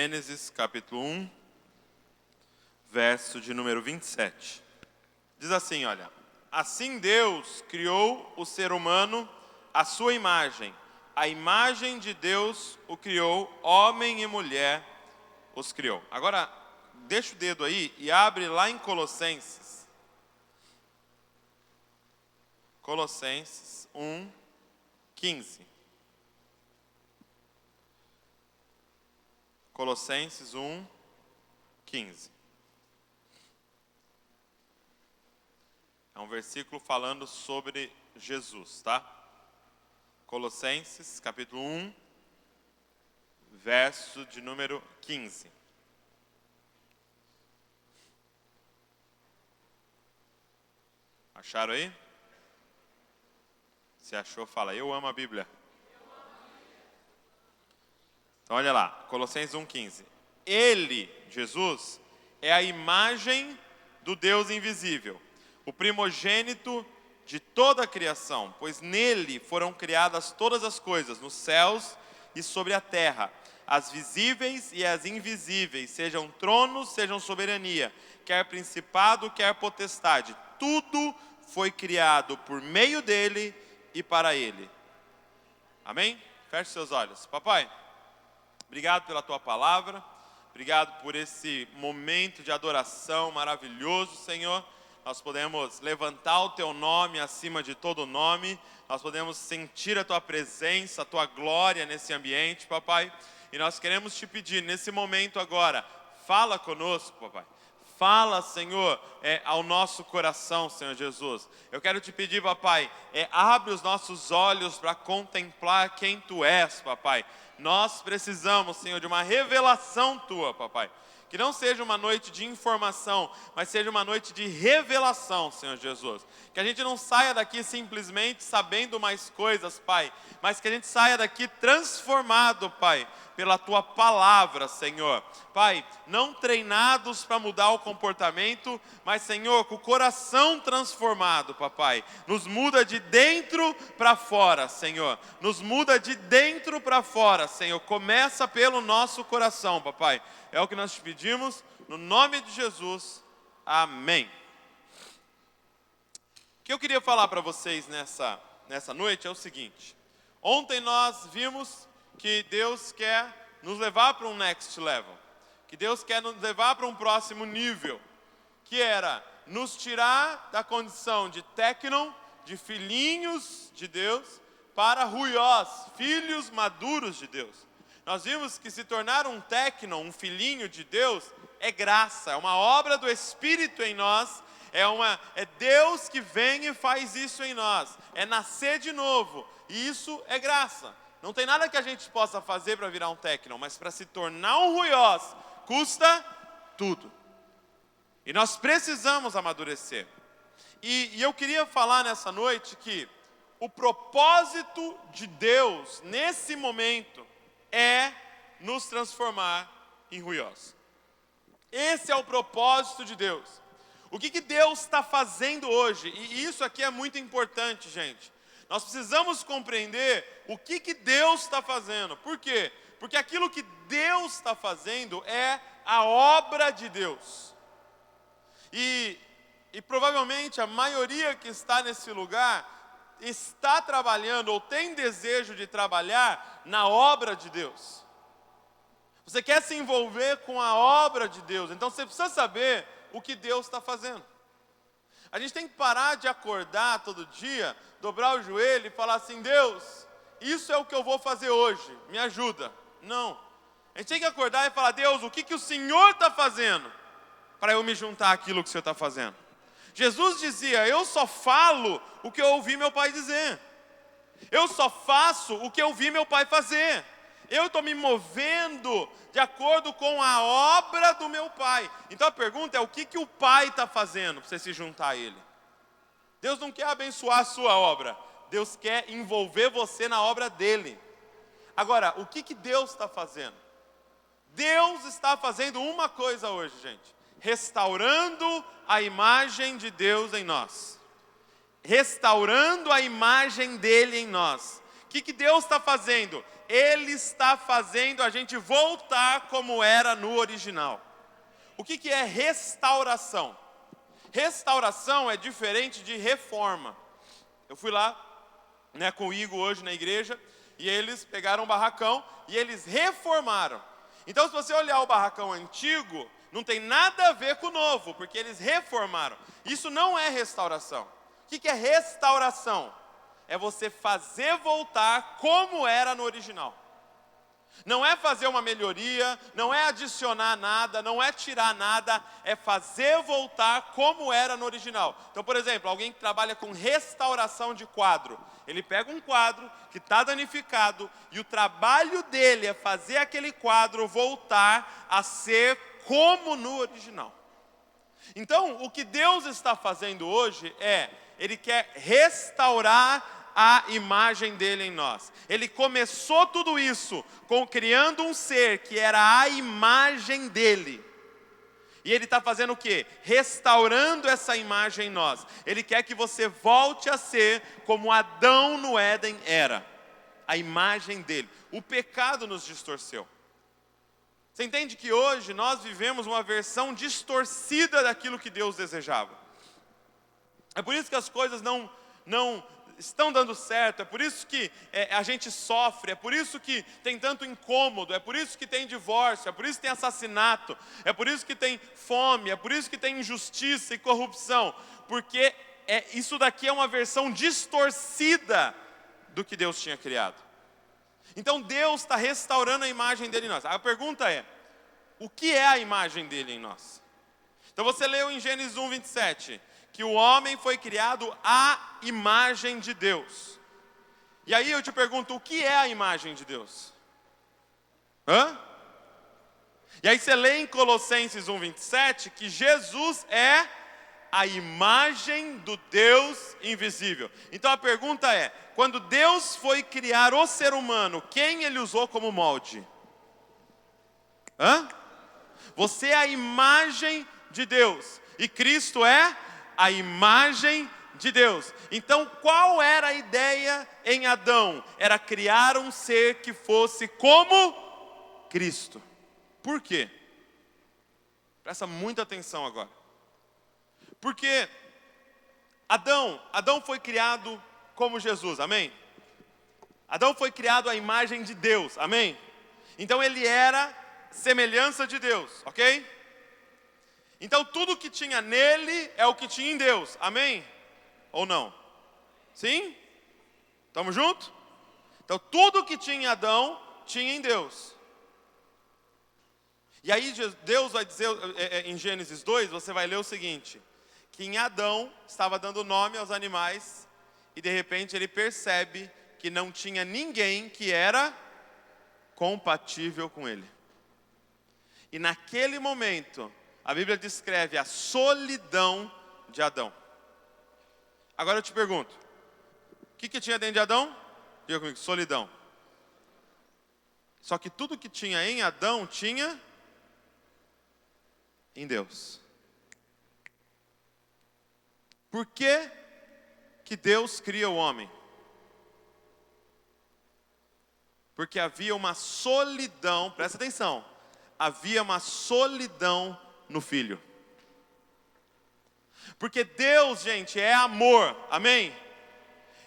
Gênesis capítulo 1, verso de número 27. Diz assim, olha: assim Deus criou o ser humano à sua imagem. A imagem de Deus o criou, homem e mulher os criou. Agora, deixa o dedo aí e abre lá em Colossenses. Colossenses 1, 15. Colossenses 1, 15. É um versículo falando sobre Jesus, tá? Colossenses, capítulo 1, verso de número 15. Acharam aí? Se achou, fala: eu amo a Bíblia. Então olha lá, Colossenses 1,15. Ele, Jesus, é a imagem do Deus invisível, o primogênito de toda a criação, pois nele foram criadas todas as coisas, nos céus e sobre a terra, as visíveis e as invisíveis, sejam tronos, sejam soberania, quer principado, quer potestade. Tudo foi criado por meio dele e para ele. Amém? Feche seus olhos. Papai, obrigado pela tua palavra, obrigado por esse momento de adoração maravilhoso, Senhor. Nós podemos levantar o teu nome acima de todo nome, nós podemos sentir a tua presença, a tua glória nesse ambiente, papai. E nós queremos te pedir nesse momento agora, fala conosco, papai. Fala, Senhor, ao nosso coração, Senhor Jesus. Eu quero te pedir, papai, abre os nossos olhos para contemplar quem tu és, papai. Nós precisamos, Senhor, de uma revelação tua, papai. Que não seja uma noite de informação, mas seja uma noite de revelação, Senhor Jesus. Que a gente não saia daqui simplesmente sabendo mais coisas, Pai, mas que a gente saia daqui transformado, Pai, pela Tua palavra, Senhor. Pai, não treinados para mudar o comportamento, mas, Senhor, com o coração transformado, Papai. Nos muda de dentro para fora, Senhor. Nos muda de dentro para fora, Senhor. Começa pelo nosso coração, Papai. É o que nós te pedimos, no nome de Jesus. Amém. O que eu queria falar para vocês nessa noite é o seguinte. Ontem nós vimos que Deus quer nos levar para um next level. Que Deus quer nos levar para um próximo nível. Que era nos tirar da condição de tecnon, de filhinhos de Deus, para ruiós, filhos maduros de Deus. Nós vimos que se tornar um tecnon, um filhinho de Deus, é graça, é uma obra do Espírito em nós, é Deus que vem e faz isso em nós, é nascer de novo, e isso é graça. Não tem nada que a gente possa fazer para virar um tecnon, mas para se tornar um ruiós, custa tudo. E nós precisamos amadurecer. E eu queria falar nessa noite que o propósito de Deus, nesse momento, é nos transformar em ruiós. Esse é o propósito de Deus. O que Deus está fazendo hoje? E isso aqui é muito importante, gente. Nós precisamos compreender o que Deus está fazendo. Por quê? Porque aquilo que Deus está fazendo é a obra de Deus. E provavelmente a maioria que está nesse lugar está trabalhando ou tem desejo de trabalhar na obra de Deus. Você quer se envolver com a obra de Deus, então você precisa saber o que Deus está fazendo. A gente tem que parar de acordar todo dia, dobrar o joelho e falar assim: Deus, isso é o que eu vou fazer hoje, me ajuda. Não. A gente tem que acordar e falar: Deus, o que o Senhor está fazendo para eu me juntar àquilo que o Senhor está fazendo? Jesus dizia: eu só falo o que eu ouvi meu pai dizer. Eu só faço o que eu vi meu pai fazer. Eu estou me movendo de acordo com a obra do meu pai. Então a pergunta é: o que o pai está fazendo para você se juntar a ele? Deus não quer abençoar a sua obra. Deus quer envolver você na obra dele. Agora, o que Deus está fazendo? Deus está fazendo uma coisa hoje, gente. Restaurando a imagem de Deus em nós. Restaurando a imagem dele em nós. que Deus está fazendo? Ele está fazendo a gente voltar como era no original. O que é restauração? Restauração é diferente de reforma. Eu fui lá, com o Igor hoje na igreja, e eles pegaram um barracão e eles reformaram. Então, se você olhar o barracão antigo, não tem nada a ver com o novo, porque eles reformaram. Isso não é restauração. O que é restauração? É você fazer voltar como era no original. Não é fazer uma melhoria, não é adicionar nada, não é tirar nada, é fazer voltar como era no original. Então, por exemplo, alguém que trabalha com restauração de quadro, ele pega um quadro que está danificado e o trabalho dele é fazer aquele quadro voltar a ser como no original. Então, o que Deus está fazendo hoje Ele quer restaurar a imagem dele em nós. Ele começou tudo isso criando um ser que era a imagem dele. E ele está fazendo o quê? Restaurando essa imagem em nós. Ele quer que você volte a ser como Adão no Éden era. A imagem dele. O pecado nos distorceu. Você entende que hoje nós vivemos uma versão distorcida daquilo que Deus desejava. É por isso que as coisas não estão dando certo, é por isso que a gente sofre, é por isso que tem tanto incômodo, é por isso que tem divórcio, é por isso que tem assassinato, é por isso que tem fome, é por isso que tem injustiça e corrupção, porque isso daqui é uma versão distorcida do que Deus tinha criado. Então Deus está restaurando a imagem dele em nós. A pergunta é, o que é a imagem dele em nós? Então você leu em Gênesis 1, 27, que o homem foi criado à imagem de Deus. E aí eu te pergunto, o que é a imagem de Deus? E aí você lê em Colossenses 1, 27, que Jesus é a imagem do Deus invisível. Então a pergunta é, quando Deus foi criar o ser humano, quem Ele usou como molde? Você é a imagem de Deus, e Cristo é a imagem de Deus. Então, qual era a ideia em Adão? Era criar um ser que fosse como Cristo. Por quê? Presta muita atenção agora. Porque Adão foi criado como Jesus, amém? Adão foi criado à imagem de Deus, amém? Então ele era semelhança de Deus, ok? Então tudo que tinha nele é o que tinha em Deus, amém? Ou não? Sim? Estamos juntos? Então tudo que tinha em Adão, tinha em Deus. E aí Deus vai dizer, em Gênesis 2, você vai ler o seguinte, que em Adão estava dando nome aos animais, e de repente ele percebe que não tinha ninguém que era compatível com ele. E naquele momento, a Bíblia descreve a solidão de Adão. Agora eu te pergunto, o que tinha dentro de Adão? Diga comigo, solidão. Só que tudo que tinha em Adão, tinha em Deus. Por que Deus cria o homem? Porque havia uma solidão, presta atenção, havia uma solidão no Filho. Porque Deus, gente, é amor, amém?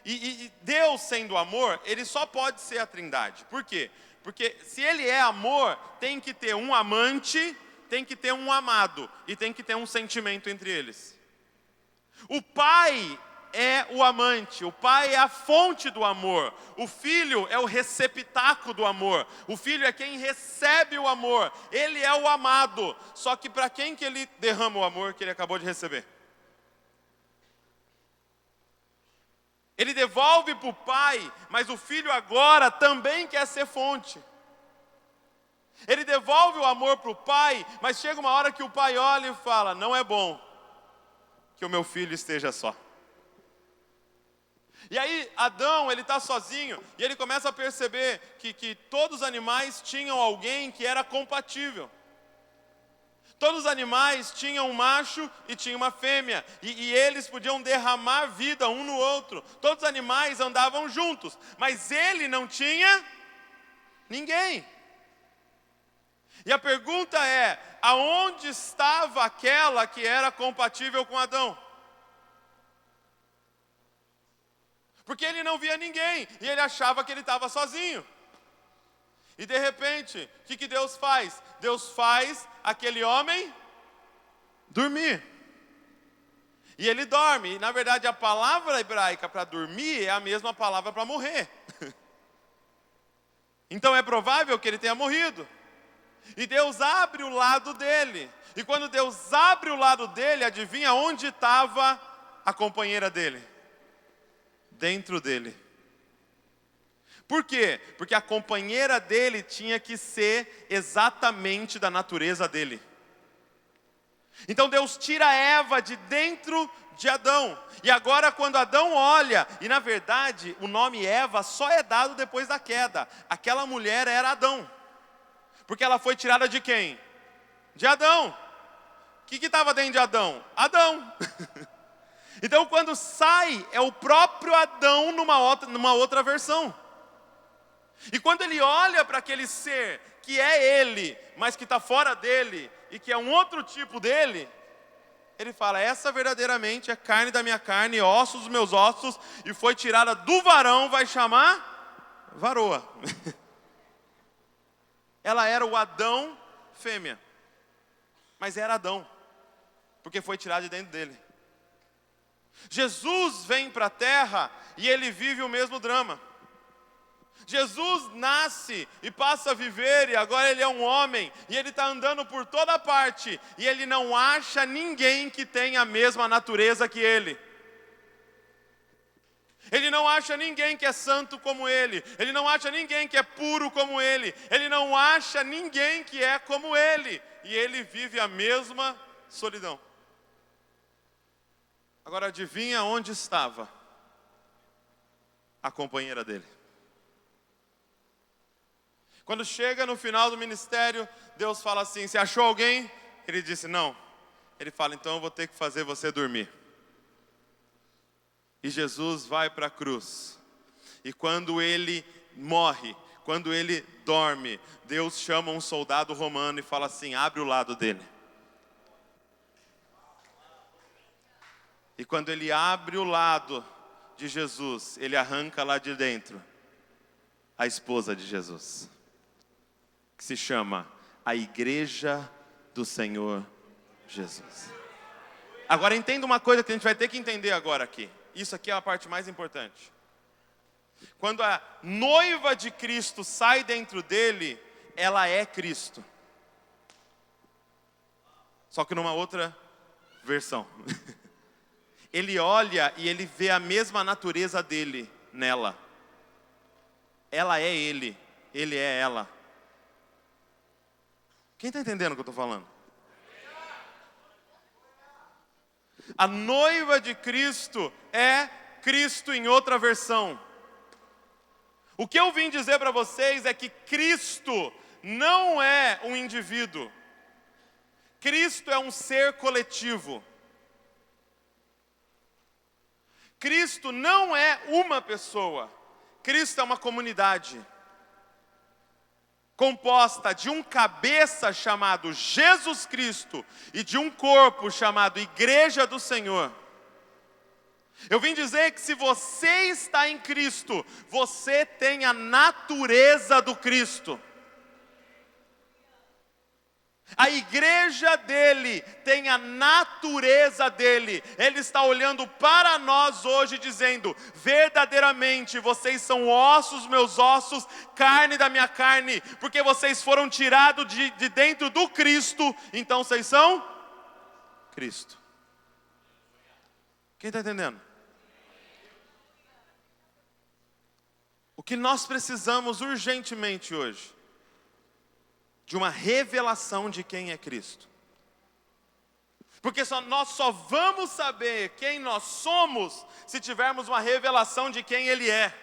E Deus sendo amor, Ele só pode ser a Trindade. Por quê? Porque se Ele é amor, tem que ter um amante, tem que ter um amado, e tem que ter um sentimento entre eles. O Pai é o amante, o Pai é a fonte do amor, o Filho é o receptáculo do amor, o Filho é quem recebe o amor, Ele é o amado, só que para quem que Ele derrama o amor que Ele acabou de receber? Ele devolve para o Pai, mas o Filho agora também quer ser fonte. Ele devolve o amor para o Pai, mas chega uma hora que o Pai olha e fala, não é bom que o meu filho esteja só. E aí Adão, ele está sozinho, e ele começa a perceber que todos os animais tinham alguém que era compatível. Todos os animais tinham um macho e tinha uma fêmea, e eles podiam derramar vida um no outro. Todos os animais andavam juntos, mas ele não tinha ninguém. E a pergunta é, aonde estava aquela que era compatível com Adão? Porque ele não via ninguém, e ele achava que ele estava sozinho. E de repente, o que Deus faz? Deus faz aquele homem dormir. E ele dorme. E na verdade a palavra hebraica para dormir é a mesma palavra para morrer. Então é provável que ele tenha morrido. E Deus abre o lado dele. E quando Deus abre o lado dele, adivinha onde estava a companheira dele? Dentro dele. Por quê? Porque a companheira dele tinha que ser exatamente da natureza dele. Então Deus tira Eva de dentro de Adão. E agora quando Adão olha, e na verdade o nome Eva só é dado depois da queda. Aquela mulher era Adão. Porque ela foi tirada de quem? De Adão. O que estava dentro de Adão? Adão. Então quando sai, é o próprio Adão numa outra versão. E quando ele olha para aquele ser que é ele, mas que está fora dele, e que é um outro tipo dele, ele fala, essa verdadeiramente é carne da minha carne, ossos dos meus ossos, e foi tirada do varão, vai chamar varoa. Ela era o Adão fêmea, mas era Adão, porque foi tirada de dentro dele. Jesus vem para a terra e ele vive o mesmo drama. Jesus nasce e passa a viver, e agora ele é um homem, e ele está andando por toda parte, e ele não acha ninguém que tenha a mesma natureza que ele. Ele não acha ninguém que é santo como ele não acha ninguém que é puro como ele não acha ninguém que é como ele, e ele vive a mesma solidão. Agora adivinha onde estava a companheira dele? Quando chega no final do ministério, Deus fala assim, você achou alguém? Ele disse, não. Ele fala, então eu vou ter que fazer você dormir. E Jesus vai para a cruz. E quando ele morre, quando ele dorme, Deus chama um soldado romano e fala assim, abre o lado dele. E quando ele abre o lado de Jesus, ele arranca lá de dentro a esposa de Jesus, que se chama a Igreja do Senhor Jesus. Agora entenda uma coisa que a gente vai ter que entender agora aqui. Isso aqui é a parte mais importante. Quando a noiva de Cristo sai dentro dele, ela é Cristo. Só que numa outra versão. Ele olha e ele vê a mesma natureza dele nela. Ela é ele é ela. Quem está entendendo o que eu estou falando? A noiva de Cristo é Cristo em outra versão. O que eu vim dizer para vocês é que Cristo não é um indivíduo. Cristo é um ser coletivo. Cristo não é uma pessoa. Cristo é uma comunidade composta de um cabeça chamado Jesus Cristo e de um corpo chamado Igreja do Senhor. Eu vim dizer que se você está em Cristo, você tem a natureza do Cristo. A igreja dele tem a natureza dele. Ele está olhando para nós hoje dizendo, verdadeiramente vocês são ossos meus ossos, carne da minha carne, porque vocês foram tirados de dentro do Cristo, então vocês são Cristo. Quem está entendendo? O que nós precisamos urgentemente hoje? De uma revelação de quem é Cristo. Porque nós só vamos saber quem nós somos se tivermos uma revelação de quem Ele é.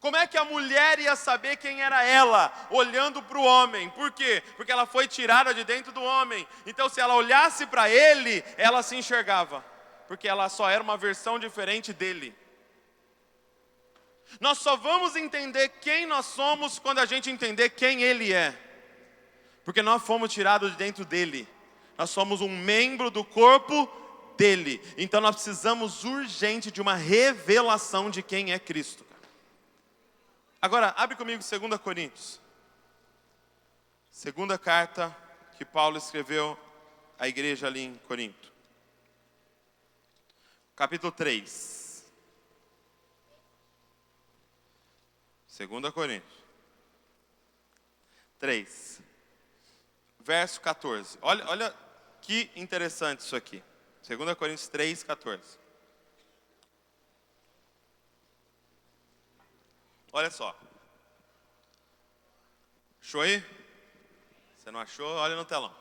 Como é que a mulher ia saber quem era ela, olhando para o homem? Por quê? Porque ela foi tirada de dentro do homem. Então, se ela olhasse para ele, ela se enxergava, porque ela só era uma versão diferente dele. Nós só vamos entender quem nós somos quando a gente entender quem ele é, porque nós fomos tirados de dentro dele. Nós somos um membro do corpo dele. Então nós precisamos urgente de uma revelação de quem é Cristo. Agora, abre comigo 2 Coríntios. Segunda carta que Paulo escreveu à igreja ali em Corinto. Capítulo 3. 2 Coríntios 3. Verso 14. Olha que interessante isso aqui. 2 Coríntios 3, 14. Olha só. Achou aí? Você não achou? Olha no telão.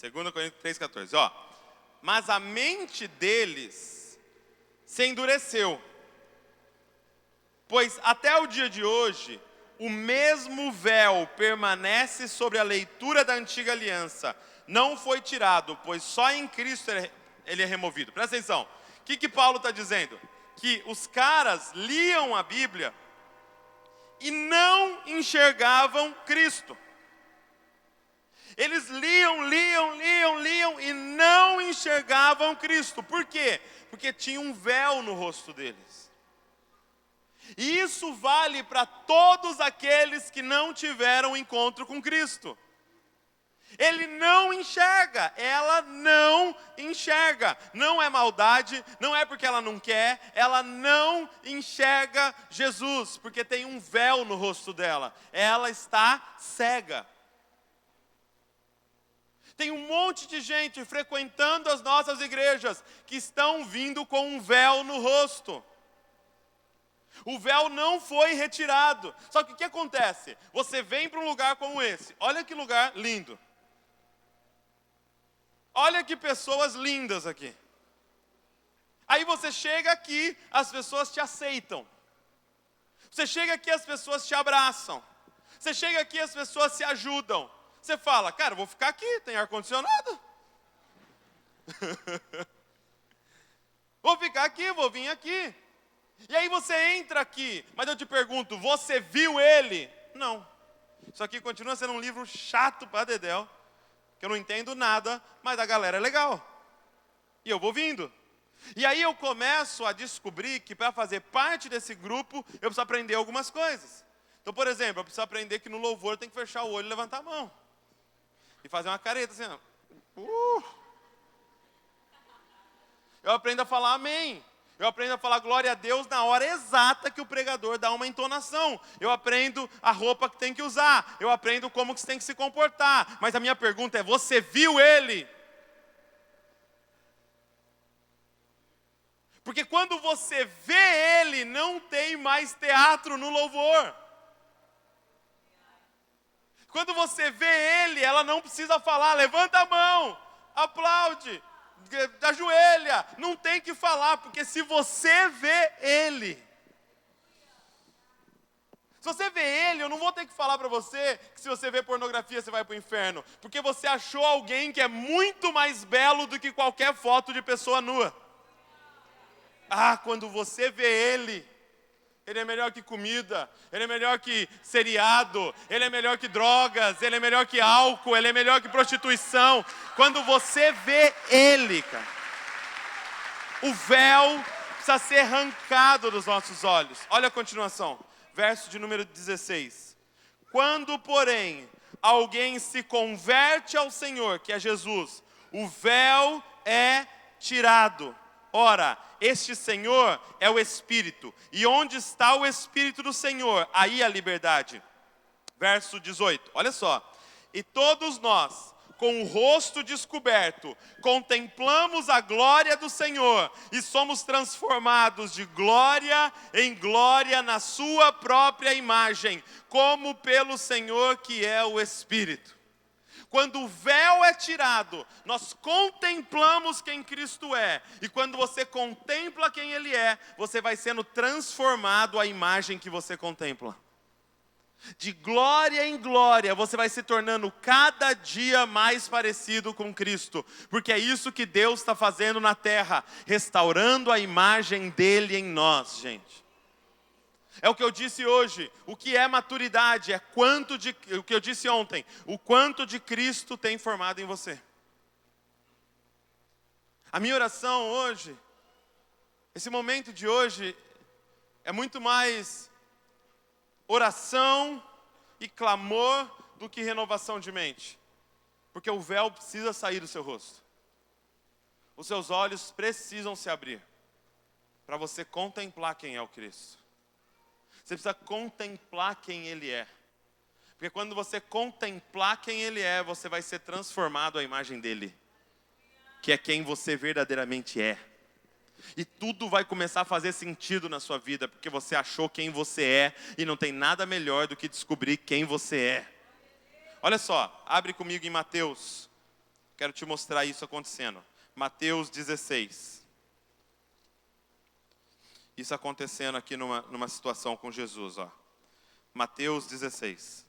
2 Coríntios 3, 14. Ó. Mas a mente deles se endureceu, pois até o dia de hoje o mesmo véu permanece sobre a leitura da antiga aliança. Não foi tirado, pois só em Cristo ele é removido. Presta atenção. O que Paulo está dizendo? Que os caras liam a Bíblia e não enxergavam Cristo. Eles liam e não enxergavam Cristo. Por quê? Porque tinha um véu no rosto deles. E isso vale para todos aqueles que não tiveram encontro com Cristo. Ele não enxerga, ela não enxerga. Não é maldade, não é porque ela não quer, ela não enxerga Jesus, porque tem um véu no rosto dela. Ela está cega. Tem um monte de gente frequentando as nossas igrejas que estão vindo com um véu no rosto. O véu não foi retirado. Só que o que acontece? Você vem para um lugar como esse. Olha que lugar lindo. Olha que pessoas lindas aqui. Aí você chega aqui, as pessoas te aceitam. Você chega aqui, as pessoas te abraçam. Você chega aqui, as pessoas se ajudam. Você fala, cara, eu vou ficar aqui, tem ar-condicionado. Vou ficar aqui, vou vir aqui. E aí você entra aqui, mas eu te pergunto, você viu ele? Não. Isso aqui continua sendo um livro chato para dedéu, que eu não entendo nada, mas a galera é legal. E eu vou vindo. E aí eu começo a descobrir que para fazer parte desse grupo, eu preciso aprender algumas coisas. Então, por exemplo, eu preciso aprender que no louvor tem que fechar o olho e levantar a mão. E fazer uma careta assim, ó. Eu aprendo a falar amém. Eu aprendo a falar glória a Deus na hora exata que o pregador dá uma entonação. Eu aprendo a roupa que tem que usar. Eu aprendo como que você tem que se comportar. Mas a minha pergunta é, você viu ele? Porque quando você vê ele, não tem mais teatro no louvor. Quando você vê ele, ela não precisa falar, levanta a mão, aplaude, ajoelha, não tem que falar, porque se você vê ele, se você vê ele, eu não vou ter que falar para você que se você vê pornografia você vai para o inferno, porque você achou alguém que é muito mais belo do que qualquer foto de pessoa nua. Ah, quando você vê ele é melhor que comida, ele é melhor que seriado, ele é melhor que drogas, ele é melhor que álcool, ele é melhor que prostituição. Quando você vê ele, cara, o véu precisa ser arrancado dos nossos olhos. Olha a continuação, verso de número 16. Quando, porém, alguém se converte ao Senhor, que é Jesus, o véu é tirado. Ora, este Senhor é o Espírito, e onde está o Espírito do Senhor, aí a liberdade. Verso 18, olha só. E todos nós, com o rosto descoberto, contemplamos a glória do Senhor, e somos transformados de glória em glória na sua própria imagem, como pelo Senhor que é o Espírito. Quando o véu é tirado, nós contemplamos quem Cristo é. E quando você contempla quem Ele é, você vai sendo transformado à imagem que você contempla. De glória em glória, você vai se tornando cada dia mais parecido com Cristo. Porque é isso que Deus está fazendo na terra, restaurando a imagem dEle em nós, gente. É o que eu disse hoje, o que é maturidade, o que eu disse ontem, o quanto de Cristo tem formado em você. A minha oração hoje, esse momento de hoje, é muito mais oração e clamor do que renovação de mente. Porque o véu precisa sair do seu rosto. Os seus olhos precisam se abrir para você contemplar quem é o Cristo. Você precisa contemplar quem Ele é. Porque quando você contemplar quem Ele é, você vai ser transformado à imagem dEle. Que é quem você verdadeiramente é. E tudo vai começar a fazer sentido na sua vida, porque você achou quem você é, e não tem nada melhor do que descobrir quem você é. Olha só, abre comigo em Mateus. Quero te mostrar isso acontecendo. Mateus 16. Isso acontecendo aqui numa situação com Jesus, ó. Mateus 16.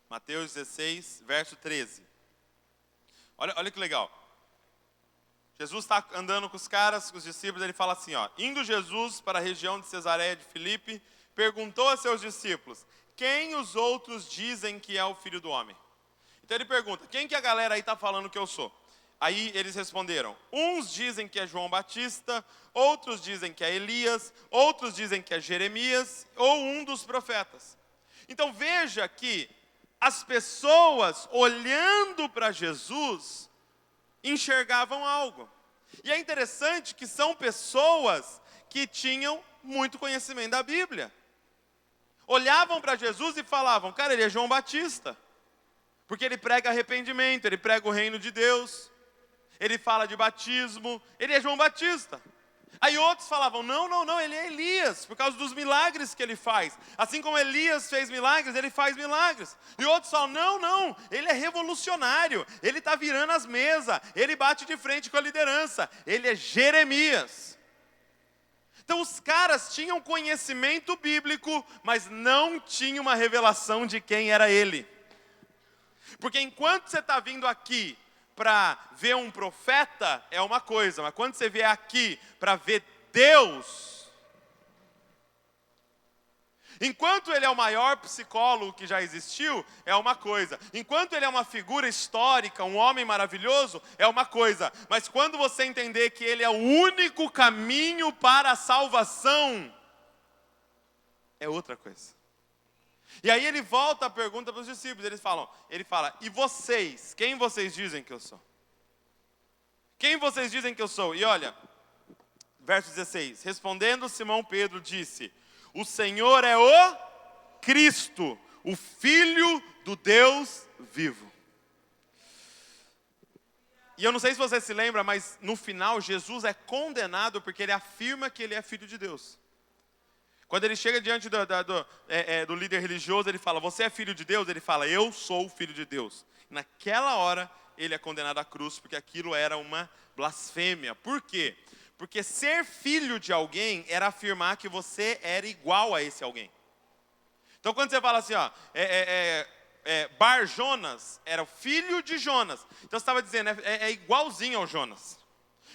Mateus 16, verso 13. Olha que legal. Jesus está andando com os caras, com os discípulos, ele fala assim, ó. Indo Jesus para a região de Cesareia de Filipe, perguntou a seus discípulos, quem os outros dizem que é o Filho do Homem? Então ele pergunta, quem que a galera aí está falando que eu sou? Aí eles responderam, uns dizem que é João Batista, outros dizem que é Elias, outros dizem que é Jeremias, ou um dos profetas. Então veja que as pessoas olhando para Jesus enxergavam algo. E é interessante que são pessoas que tinham muito conhecimento da Bíblia. Olhavam para Jesus e falavam, cara, ele é João Batista. Porque ele prega arrependimento, ele prega o reino de Deus. Ele fala de batismo, ele é João Batista. Aí outros falavam, não, ele é Elias, por causa dos milagres que ele faz. Assim como Elias fez milagres, ele faz milagres. E outros falam, não, ele é revolucionário, ele está virando as mesas, ele bate de frente com a liderança, ele é Jeremias. Então os caras tinham conhecimento bíblico, mas não tinham uma revelação de quem era ele. Porque enquanto você está vindo aqui para ver um profeta é uma coisa, mas quando você vier aqui para ver Deus, enquanto ele é o maior psicólogo que já existiu, é uma coisa. Enquanto ele é uma figura histórica, um homem maravilhoso, é uma coisa. Mas quando você entender que ele é o único caminho para a salvação, é outra coisa. E aí ele volta a pergunta para os discípulos, ele fala, e vocês, quem vocês dizem que eu sou? Quem vocês dizem que eu sou? E olha, verso 16, respondendo Simão Pedro disse, o Senhor é o Cristo, o Filho do Deus vivo. E eu não sei se você se lembra, mas no final Jesus é condenado porque ele afirma que ele é Filho de Deus. Quando ele chega diante do líder religioso, ele fala, você é filho de Deus? Ele fala, eu sou o filho de Deus. Naquela hora, ele é condenado à cruz, porque aquilo era uma blasfêmia. Por quê? Porque ser filho de alguém era afirmar que você era igual a esse alguém. Então quando você fala assim, ó, Bar Jonas era o filho de Jonas. Então você estava dizendo, é igualzinho ao Jonas.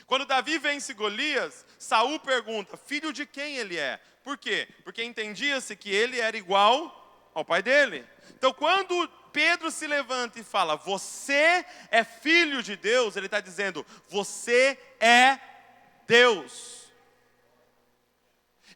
Quando Davi vence Golias, Saul pergunta, filho de quem ele é? Por quê? Porque entendia-se que ele era igual ao pai dele. Então quando Pedro se levanta e fala, você é filho de Deus, ele está dizendo, você é Deus.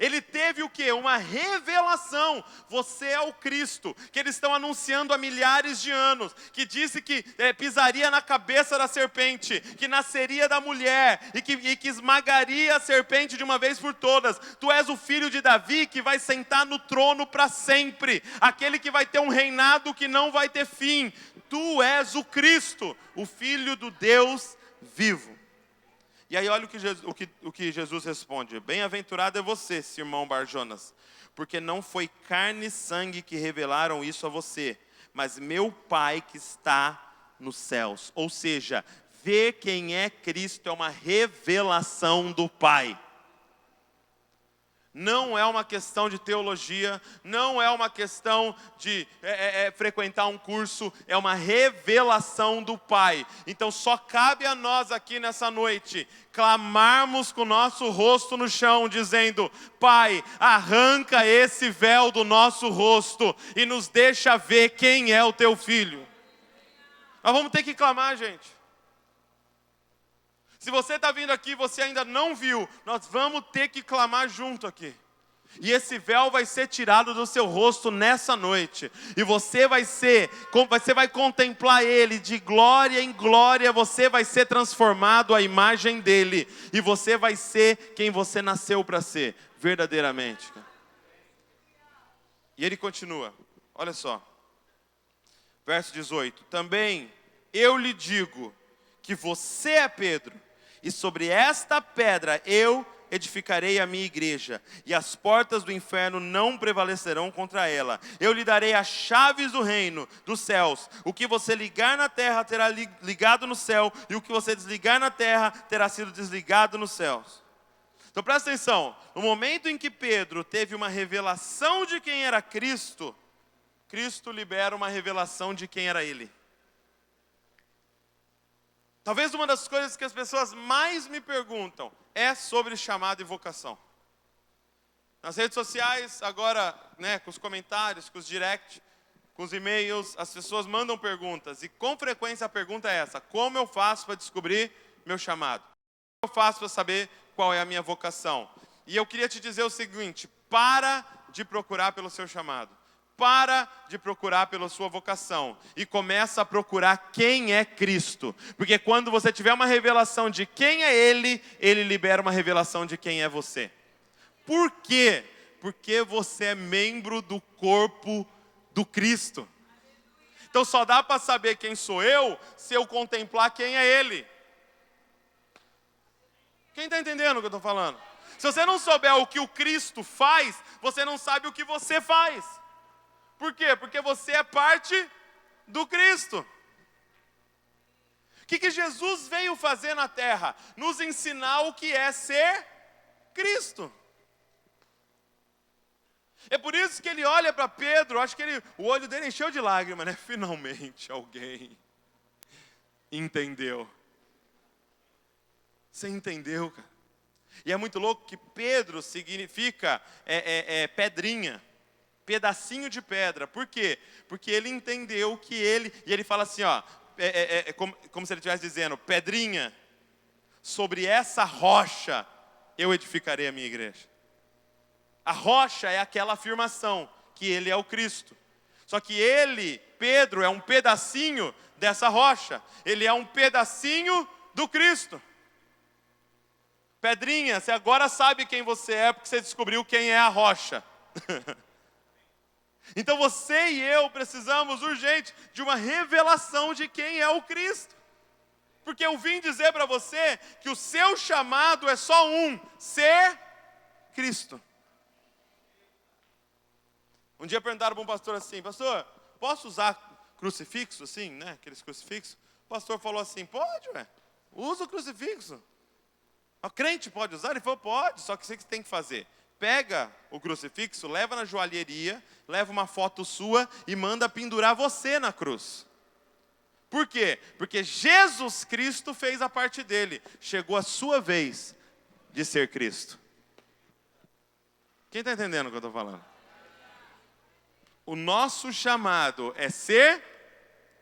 Ele teve o quê? Uma revelação. Você é o Cristo, que eles estão anunciando há milhares de anos, que disse que pisaria na cabeça da serpente, que nasceria da mulher e que esmagaria a serpente de uma vez por todas. Tu és o filho de Davi que vai sentar no trono para sempre, aquele que vai ter um reinado que não vai ter fim. tu és o Cristo, o Filho do Deus vivo. E aí olha o que Jesus responde: bem-aventurado é você, Simão Barjonas, porque não foi carne e sangue que revelaram isso a você, mas meu Pai que está nos céus. Ou seja, ver quem é Cristo é uma revelação do Pai. Não é uma questão de teologia, não é uma questão de frequentar um curso, é uma revelação do Pai. Então só cabe a nós aqui nessa noite clamarmos com o nosso rosto no chão, dizendo: Pai, arranca esse véu do nosso rosto e nos deixa ver quem é o teu Filho. Nós vamos ter que clamar, gente. Se você está vindo aqui e você ainda não viu, nós vamos ter que clamar junto aqui. E esse véu vai ser tirado do seu rosto nessa noite. E você vai contemplar Ele de glória em glória. Você vai ser transformado à imagem dEle. E você vai ser quem você nasceu para ser, verdadeiramente. E ele continua, olha só. Verso 18. Também eu lhe digo que você é Pedro. E sobre esta pedra eu edificarei a minha igreja, e as portas do inferno não prevalecerão contra ela. Eu lhe darei as chaves do reino dos céus. O que você ligar na terra terá ligado no céu, e o que você desligar na terra terá sido desligado nos céus. Então presta atenção, no momento em que Pedro teve uma revelação de quem era Cristo, Cristo libera uma revelação de quem era Ele. Talvez uma das coisas que as pessoas mais me perguntam é sobre chamado e vocação. Nas redes sociais, agora, com os comentários, com os direct, com os e-mails, as pessoas mandam perguntas. E com frequência a pergunta é essa: como eu faço para descobrir meu chamado? Como eu faço para saber qual é a minha vocação? E eu queria te dizer o seguinte: para de procurar pelo seu chamado. Para de procurar pela sua vocação e começa a procurar quem é Cristo. Porque quando você tiver uma revelação de quem é Ele, Ele libera uma revelação de quem é você. Por quê? Porque você é membro do corpo do Cristo. Então só dá para saber quem sou eu se eu contemplar quem é Ele. Quem está entendendo o que eu estou falando? Se você não souber o que o Cristo faz, você não sabe o que você faz. Por quê? Porque você é parte do Cristo. O que Jesus veio fazer na terra? Nos ensinar o que é ser Cristo. É por isso que ele olha para Pedro, acho que o olho dele encheu de lágrimas, né? Finalmente alguém entendeu. Você entendeu, cara? E é muito louco que Pedro significa pedrinha. Pedacinho de pedra. Por quê? Porque ele entendeu que e ele fala assim, como se ele estivesse dizendo: pedrinha, sobre essa rocha eu edificarei a minha igreja. A rocha é aquela afirmação que ele é o Cristo. Só que Pedro, é um pedacinho dessa rocha. Ele é um pedacinho do Cristo. Pedrinha, você agora sabe quem você é porque você descobriu quem é a rocha. Então você e eu precisamos urgente de uma revelação de quem é o Cristo. Porque eu vim dizer para você que o seu chamado é só ser Cristo. Um dia perguntaram para um pastor assim: pastor, posso usar crucifixo assim, né? Aqueles crucifixos? O pastor falou assim: pode, usa o crucifixo. O crente pode usar? Ele falou: pode, só que o que você tem que fazer? Pega o crucifixo, leva na joalheria, leva uma foto sua e manda pendurar você na cruz. Por quê? Porque Jesus Cristo fez a parte dele. Chegou a sua vez de ser Cristo. Quem está entendendo o que eu estou falando? O nosso chamado é ser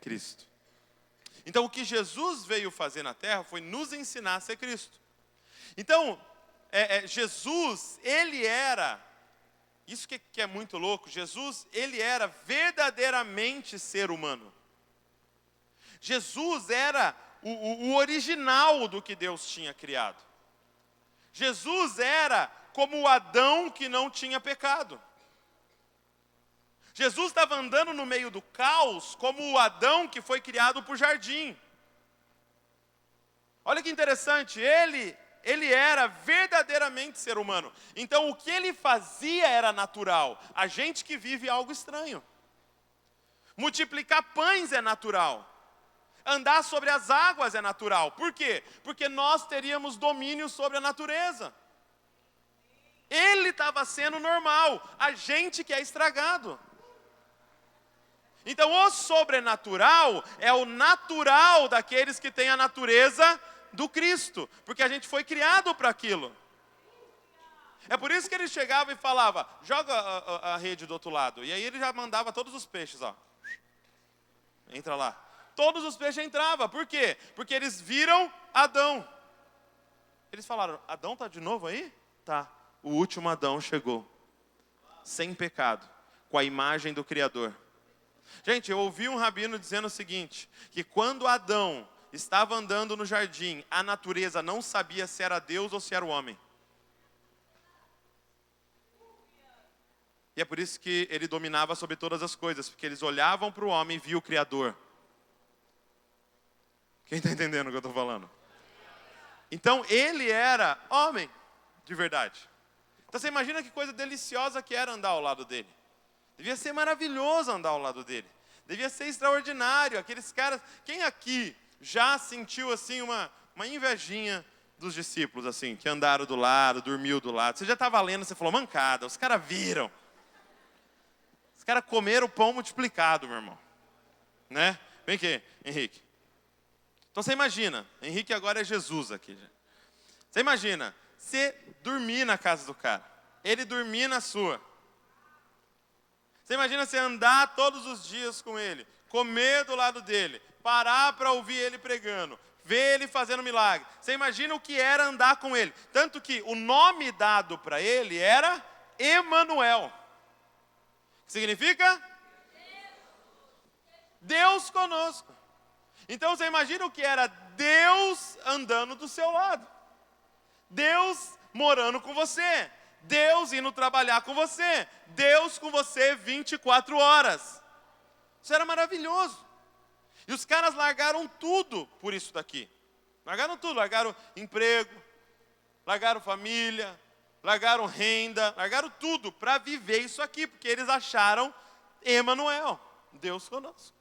Cristo. Então o que Jesus veio fazer na terra foi nos ensinar a ser Cristo. Então, Jesus, ele era, isso que é muito louco, Jesus, ele era verdadeiramente ser humano. Jesus era o original do que Deus tinha criado. Jesus era como o Adão que não tinha pecado. Jesus estava andando no meio do caos como o Adão que foi criado para o jardim. Olha que interessante, ele era verdadeiramente ser humano. Então o que ele fazia era natural. A gente que vive algo estranho. Multiplicar pães é natural. Andar sobre as águas é natural. Por quê? Porque nós teríamos domínio sobre a natureza. Ele estava sendo normal, a gente que é estragado. Então o sobrenatural é o natural daqueles que têm a natureza do Cristo, porque a gente foi criado para aquilo. É por isso que ele chegava e falava, joga a rede do outro lado. E aí ele já mandava todos os peixes, ó. Entra lá. Todos os peixes entravam. Por quê? Porque eles viram Adão. Eles falaram, Adão está de novo aí? Tá. O último Adão chegou. Sem pecado. Com a imagem do Criador. Gente, eu ouvi um rabino dizendo o seguinte, que quando Adão estava andando no jardim, a natureza não sabia se era Deus ou se era o homem. E é por isso que ele dominava sobre todas as coisas, porque eles olhavam para o homem e viam o Criador. Quem está entendendo o que eu estou falando? Então ele era homem, de verdade. Então você imagina que coisa deliciosa que era andar ao lado dele. Devia ser maravilhoso andar ao lado dele. Devia ser extraordinário. Aqueles caras, quem aqui já sentiu assim uma invejinha dos discípulos, assim, que andaram do lado, dormiu do lado. Você já estava lendo, você falou, mancada, os caras viram. Os caras comeram o pão multiplicado, meu irmão. Né? Vem aqui, Henrique. Então você imagina, Henrique agora é Jesus aqui. Você imagina, você dormir na casa do cara, ele dormir na sua. Você imagina você andar todos os dias com ele, comer do lado dele, parar para ouvir ele pregando, ver ele fazendo milagre. Você imagina o que era andar com ele. Tanto que o nome dado para ele era Emanuel. Que significa? Deus conosco. Então você imagina o que era Deus andando do seu lado. Deus morando com você. Deus indo trabalhar com você. Deus com você 24 horas. Isso era maravilhoso. E os caras largaram tudo por isso daqui. Largaram tudo, largaram emprego, largaram família, largaram renda, largaram tudo para viver isso aqui, porque eles acharam Emanuel, Deus conosco.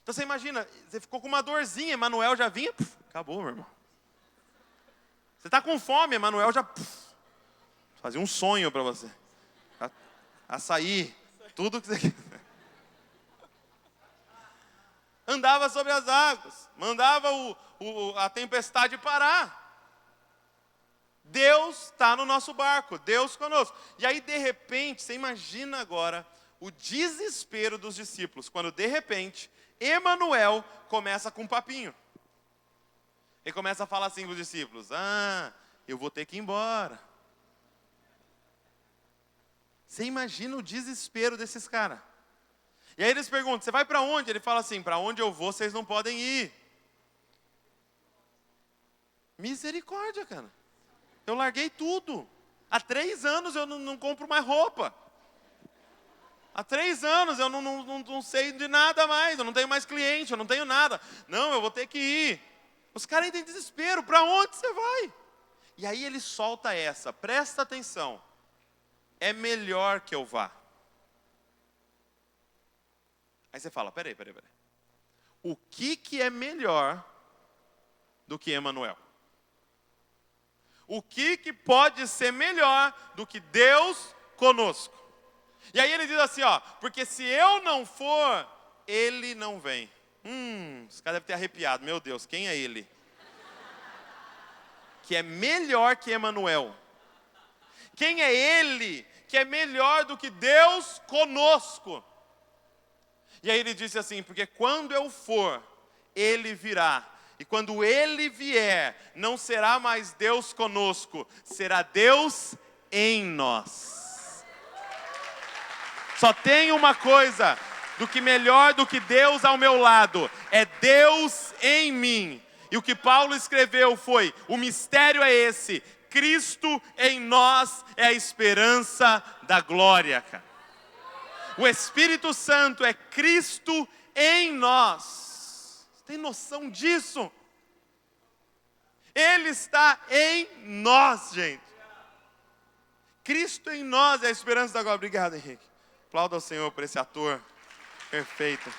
Então você imagina, você ficou com uma dorzinha, Emanuel já vinha, acabou, meu irmão. Você está com fome, Emanuel já fazia um sonho para você. Açaí, tudo que você quer. Andava sobre as águas, mandava a tempestade parar. Deus está no nosso barco, Deus conosco. E aí, de repente, você imagina agora o desespero dos discípulos, quando de repente, Emanuel começa com um papinho. Ele começa a falar assim para os discípulos, eu vou ter que ir embora. Você imagina o desespero desses caras. E aí eles perguntam, você vai para onde? Ele fala assim, para onde eu vou, vocês não podem ir. Misericórdia, cara. Eu larguei tudo. Há 3 anos eu não compro mais roupa. Há 3 anos eu não sei de nada mais, eu não tenho mais cliente, eu não tenho nada. Não, eu vou ter que ir. Os caras entram em desespero, para onde você vai? E aí ele solta essa, presta atenção. É melhor que eu vá. Aí você fala, peraí. O que é melhor do que Emanuel? O que pode ser melhor do que Deus conosco? E aí ele diz assim, porque se eu não for, ele não vem. Os caras devem ter arrepiado, meu Deus, quem é ele? Que é melhor que Emanuel. Quem é ele que é melhor do que Deus conosco? E aí ele disse assim, porque quando eu for, ele virá. E quando ele vier, não será mais Deus conosco, será Deus em nós. Só tem uma coisa, do que melhor do que Deus ao meu lado, é Deus em mim. E o que Paulo escreveu foi, o mistério é esse, Cristo em nós é a esperança da glória, cara. O Espírito Santo é Cristo em nós. Você tem noção disso? Ele está em nós, gente. Cristo em nós é a esperança da glória. Obrigado, Henrique. Aplauda ao Senhor por esse ator perfeito.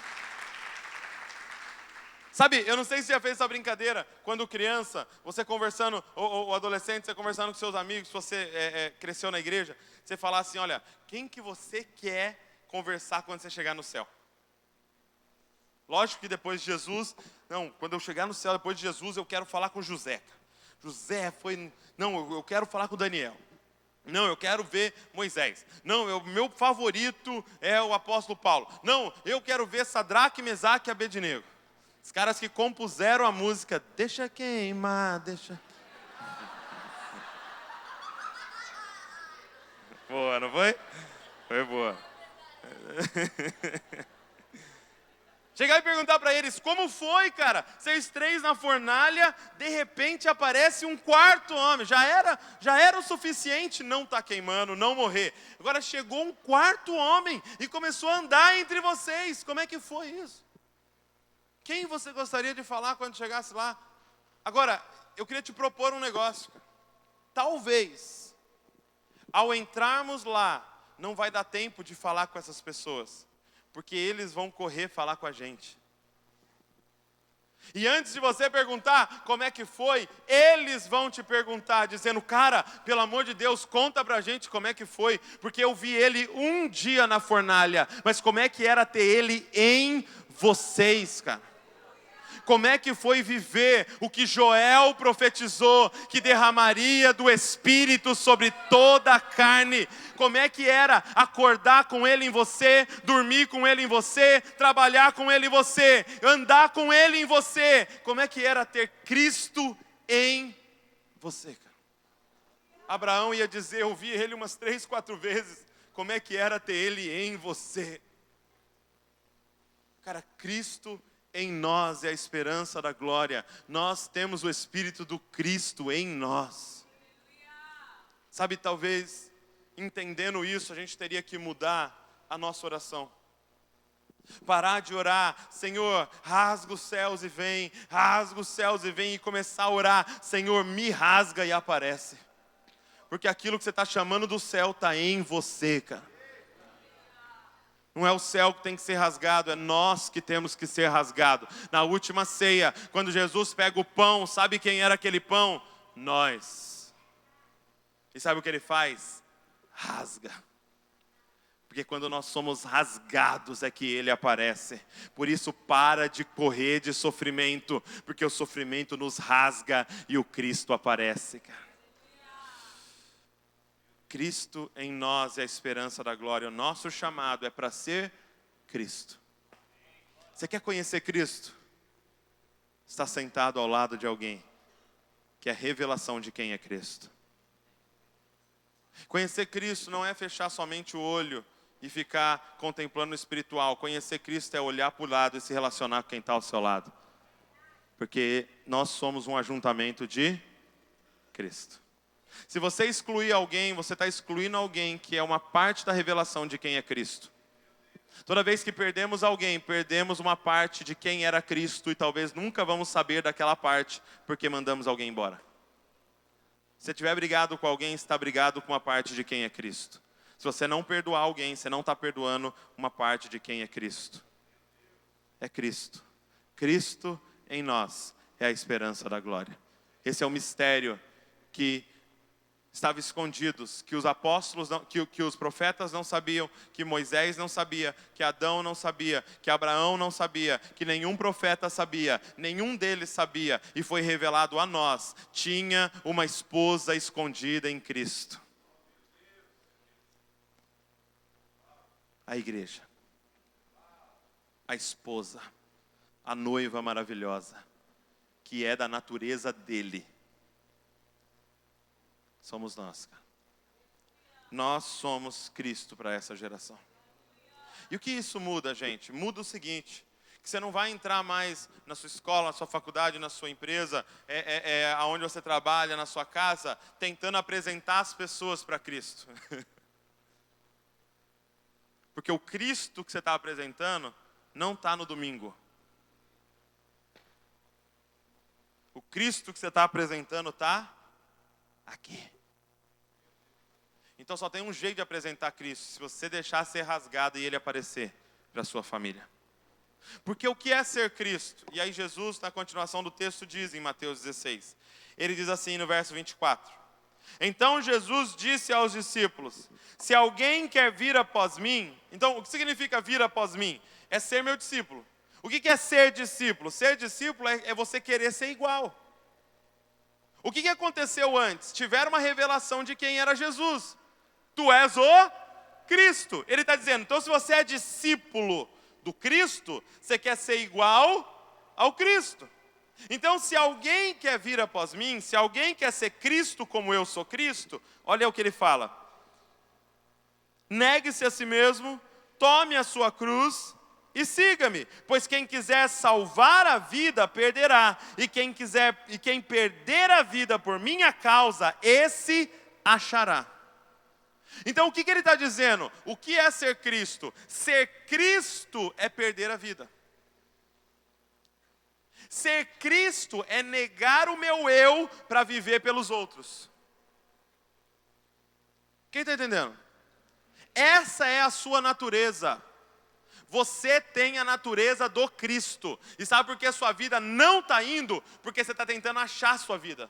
Sabe, eu não sei se você já fez essa brincadeira, quando criança, você conversando, ou adolescente, você conversando com seus amigos, se você cresceu na igreja, você falar assim, olha, quem que você quer conversar quando você chegar no céu? Lógico que depois de Jesus, não, quando eu chegar no céu, depois de Jesus, eu quero falar com José. José foi, não, eu quero falar com Daniel. Não, eu quero ver Moisés. Não, meu favorito é o apóstolo Paulo. Não, eu quero ver Sadraque, Mesaque e Abednego. Os caras que compuseram a música, deixa queimar, deixa... Boa, não foi? Foi boa. Chegar e perguntar para eles, como foi, cara? Vocês três na fornalha, de repente aparece um quarto homem. Já era o suficiente não estar queimando, não morrer. Agora chegou um quarto homem e começou a andar entre vocês. Como é que foi isso? Quem você gostaria de falar quando chegasse lá? Agora, eu queria te propor um negócio. Talvez, ao entrarmos lá, não vai dar tempo de falar com essas pessoas. Porque eles vão correr falar com a gente. E antes de você perguntar como é que foi, eles vão te perguntar, dizendo, cara, pelo amor de Deus, conta pra gente como é que foi, porque eu vi ele um dia na fornalha, mas como é que era ter ele em vocês, cara? Como é que foi viver o que Joel profetizou, que derramaria do Espírito sobre toda a carne? Como é que era acordar com Ele em você, dormir com Ele em você, trabalhar com Ele em você, andar com Ele em você? Como é que era ter Cristo em você, cara? Abraão ia dizer, eu vi Ele umas 3, 4 vezes, como é que era ter Ele em você? Cara, Cristo em nós é a esperança da glória. Nós temos o Espírito do Cristo em nós. Sabe, talvez, entendendo isso, a gente teria que mudar a nossa oração. Parar de orar, Senhor, rasga os céus e vem, rasga os céus e vem, e começar a orar, Senhor, me rasga e aparece. Porque aquilo que você está chamando do céu está em você, cara. Não é o céu que tem que ser rasgado, é nós que temos que ser rasgado. Na última ceia, quando Jesus pega o pão, sabe quem era aquele pão? Nós. E sabe o que ele faz? Rasga. Porque quando nós somos rasgados é que ele aparece. Por isso para de correr de sofrimento, porque o sofrimento nos rasga e o Cristo aparece, cara. Cristo em nós é a esperança da glória. O nosso chamado é para ser Cristo. Você quer conhecer Cristo? Está sentado ao lado de alguém que é a revelação de quem é Cristo. Conhecer Cristo não é fechar somente o olho e ficar contemplando o espiritual. Conhecer Cristo é olhar para o lado e se relacionar com quem está ao seu lado. Porque nós somos um ajuntamento de Cristo. Se você excluir alguém, você está excluindo alguém que é uma parte da revelação de quem é Cristo. Toda vez que perdemos alguém, perdemos uma parte de quem era Cristo e talvez nunca vamos saber daquela parte porque mandamos alguém embora. Se você estiver brigado com alguém, está brigado com uma parte de quem é Cristo. Se você não perdoar alguém, você não está perdoando uma parte de quem é Cristo. É Cristo. Cristo em nós é a esperança da glória. Esse é o mistério que estavam escondidos, que os apóstolos, que os profetas não sabiam, que Moisés não sabia, que Adão não sabia, que Abraão não sabia, que nenhum profeta sabia, nenhum deles sabia, e foi revelado a nós. Tinha uma esposa escondida em Cristo. A igreja, a esposa, a noiva maravilhosa, que é da natureza dele. Somos nós, cara. Nós somos Cristo para essa geração. E o que isso muda, gente? Muda o seguinte, que você não vai entrar mais na sua escola, na sua faculdade, na sua empresa, aonde você trabalha, na sua casa, tentando apresentar as pessoas para Cristo. Porque o Cristo que você está apresentando não está no domingo. O Cristo que você está apresentando está aqui. Então só tem um jeito de apresentar Cristo, se você deixar ser rasgado e ele aparecer para a sua família. Porque o que é ser Cristo? E aí Jesus, na continuação do texto, diz em Mateus 16. Ele diz assim no verso 24. Então Jesus disse aos discípulos, se alguém quer vir após mim... Então, o que significa vir após mim? É ser meu discípulo. O que é ser discípulo? Ser discípulo é você querer ser igual. O que aconteceu antes? Tiveram uma revelação de quem era Jesus. Tu és o Cristo. Ele está dizendo, então se você é discípulo do Cristo, você quer ser igual ao Cristo. Então se alguém quer vir após mim, se alguém quer ser Cristo como eu sou Cristo, olha o que ele fala. Negue-se a si mesmo, tome a sua cruz e siga-me, pois quem quiser salvar a vida, perderá, e quem perder a vida por minha causa, esse achará. Então o que ele está dizendo? O que é ser Cristo? Ser Cristo é perder a vida. Ser Cristo é negar o meu eu para viver pelos outros. Quem está entendendo? Essa é a sua natureza. Você tem a natureza do Cristo. E sabe por que a sua vida não está indo? Porque você está tentando achar a sua vida.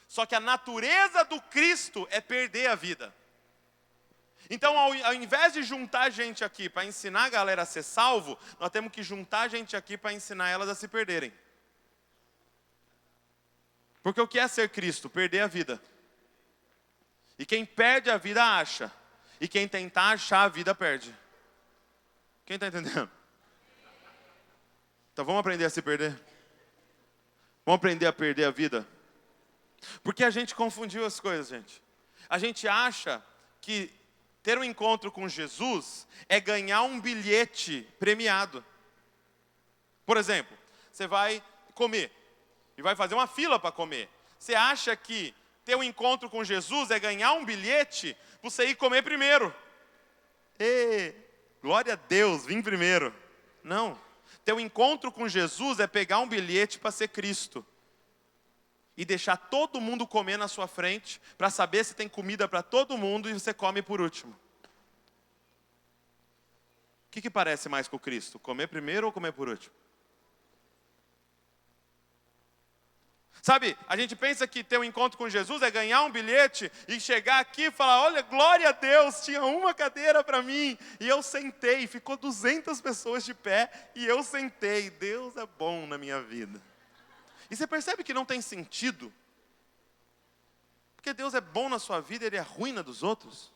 Só que a natureza do Cristo é perder a vida. Então, ao invés de juntar gente aqui para ensinar a galera a ser salvo, nós temos que juntar gente aqui para ensinar elas a se perderem. Porque o que é ser Cristo? Perder a vida. E quem perde a vida acha. E quem tentar achar a vida perde. Quem está entendendo? Então vamos aprender a se perder? Vamos aprender a perder a vida? Porque a gente confundiu as coisas, gente. A gente acha que ter um encontro com Jesus é ganhar um bilhete premiado. Por exemplo, você vai comer e vai fazer uma fila para comer. Você acha que ter um encontro com Jesus é ganhar um bilhete para você ir comer primeiro? Glória a Deus, vim primeiro. Não. Ter um encontro com Jesus é pegar um bilhete para ser Cristo. E deixar todo mundo comer na sua frente, para saber se tem comida para todo mundo e você come por último. O que parece mais com Cristo? Comer primeiro ou comer por último? Sabe, a gente pensa que ter um encontro com Jesus é ganhar um bilhete e chegar aqui e falar, olha, glória a Deus, tinha uma cadeira para mim e eu sentei, ficou 200 pessoas de pé e eu sentei. Deus é bom na minha vida. E você percebe que não tem sentido? Porque Deus é bom na sua vida, Ele é ruim na dos outros?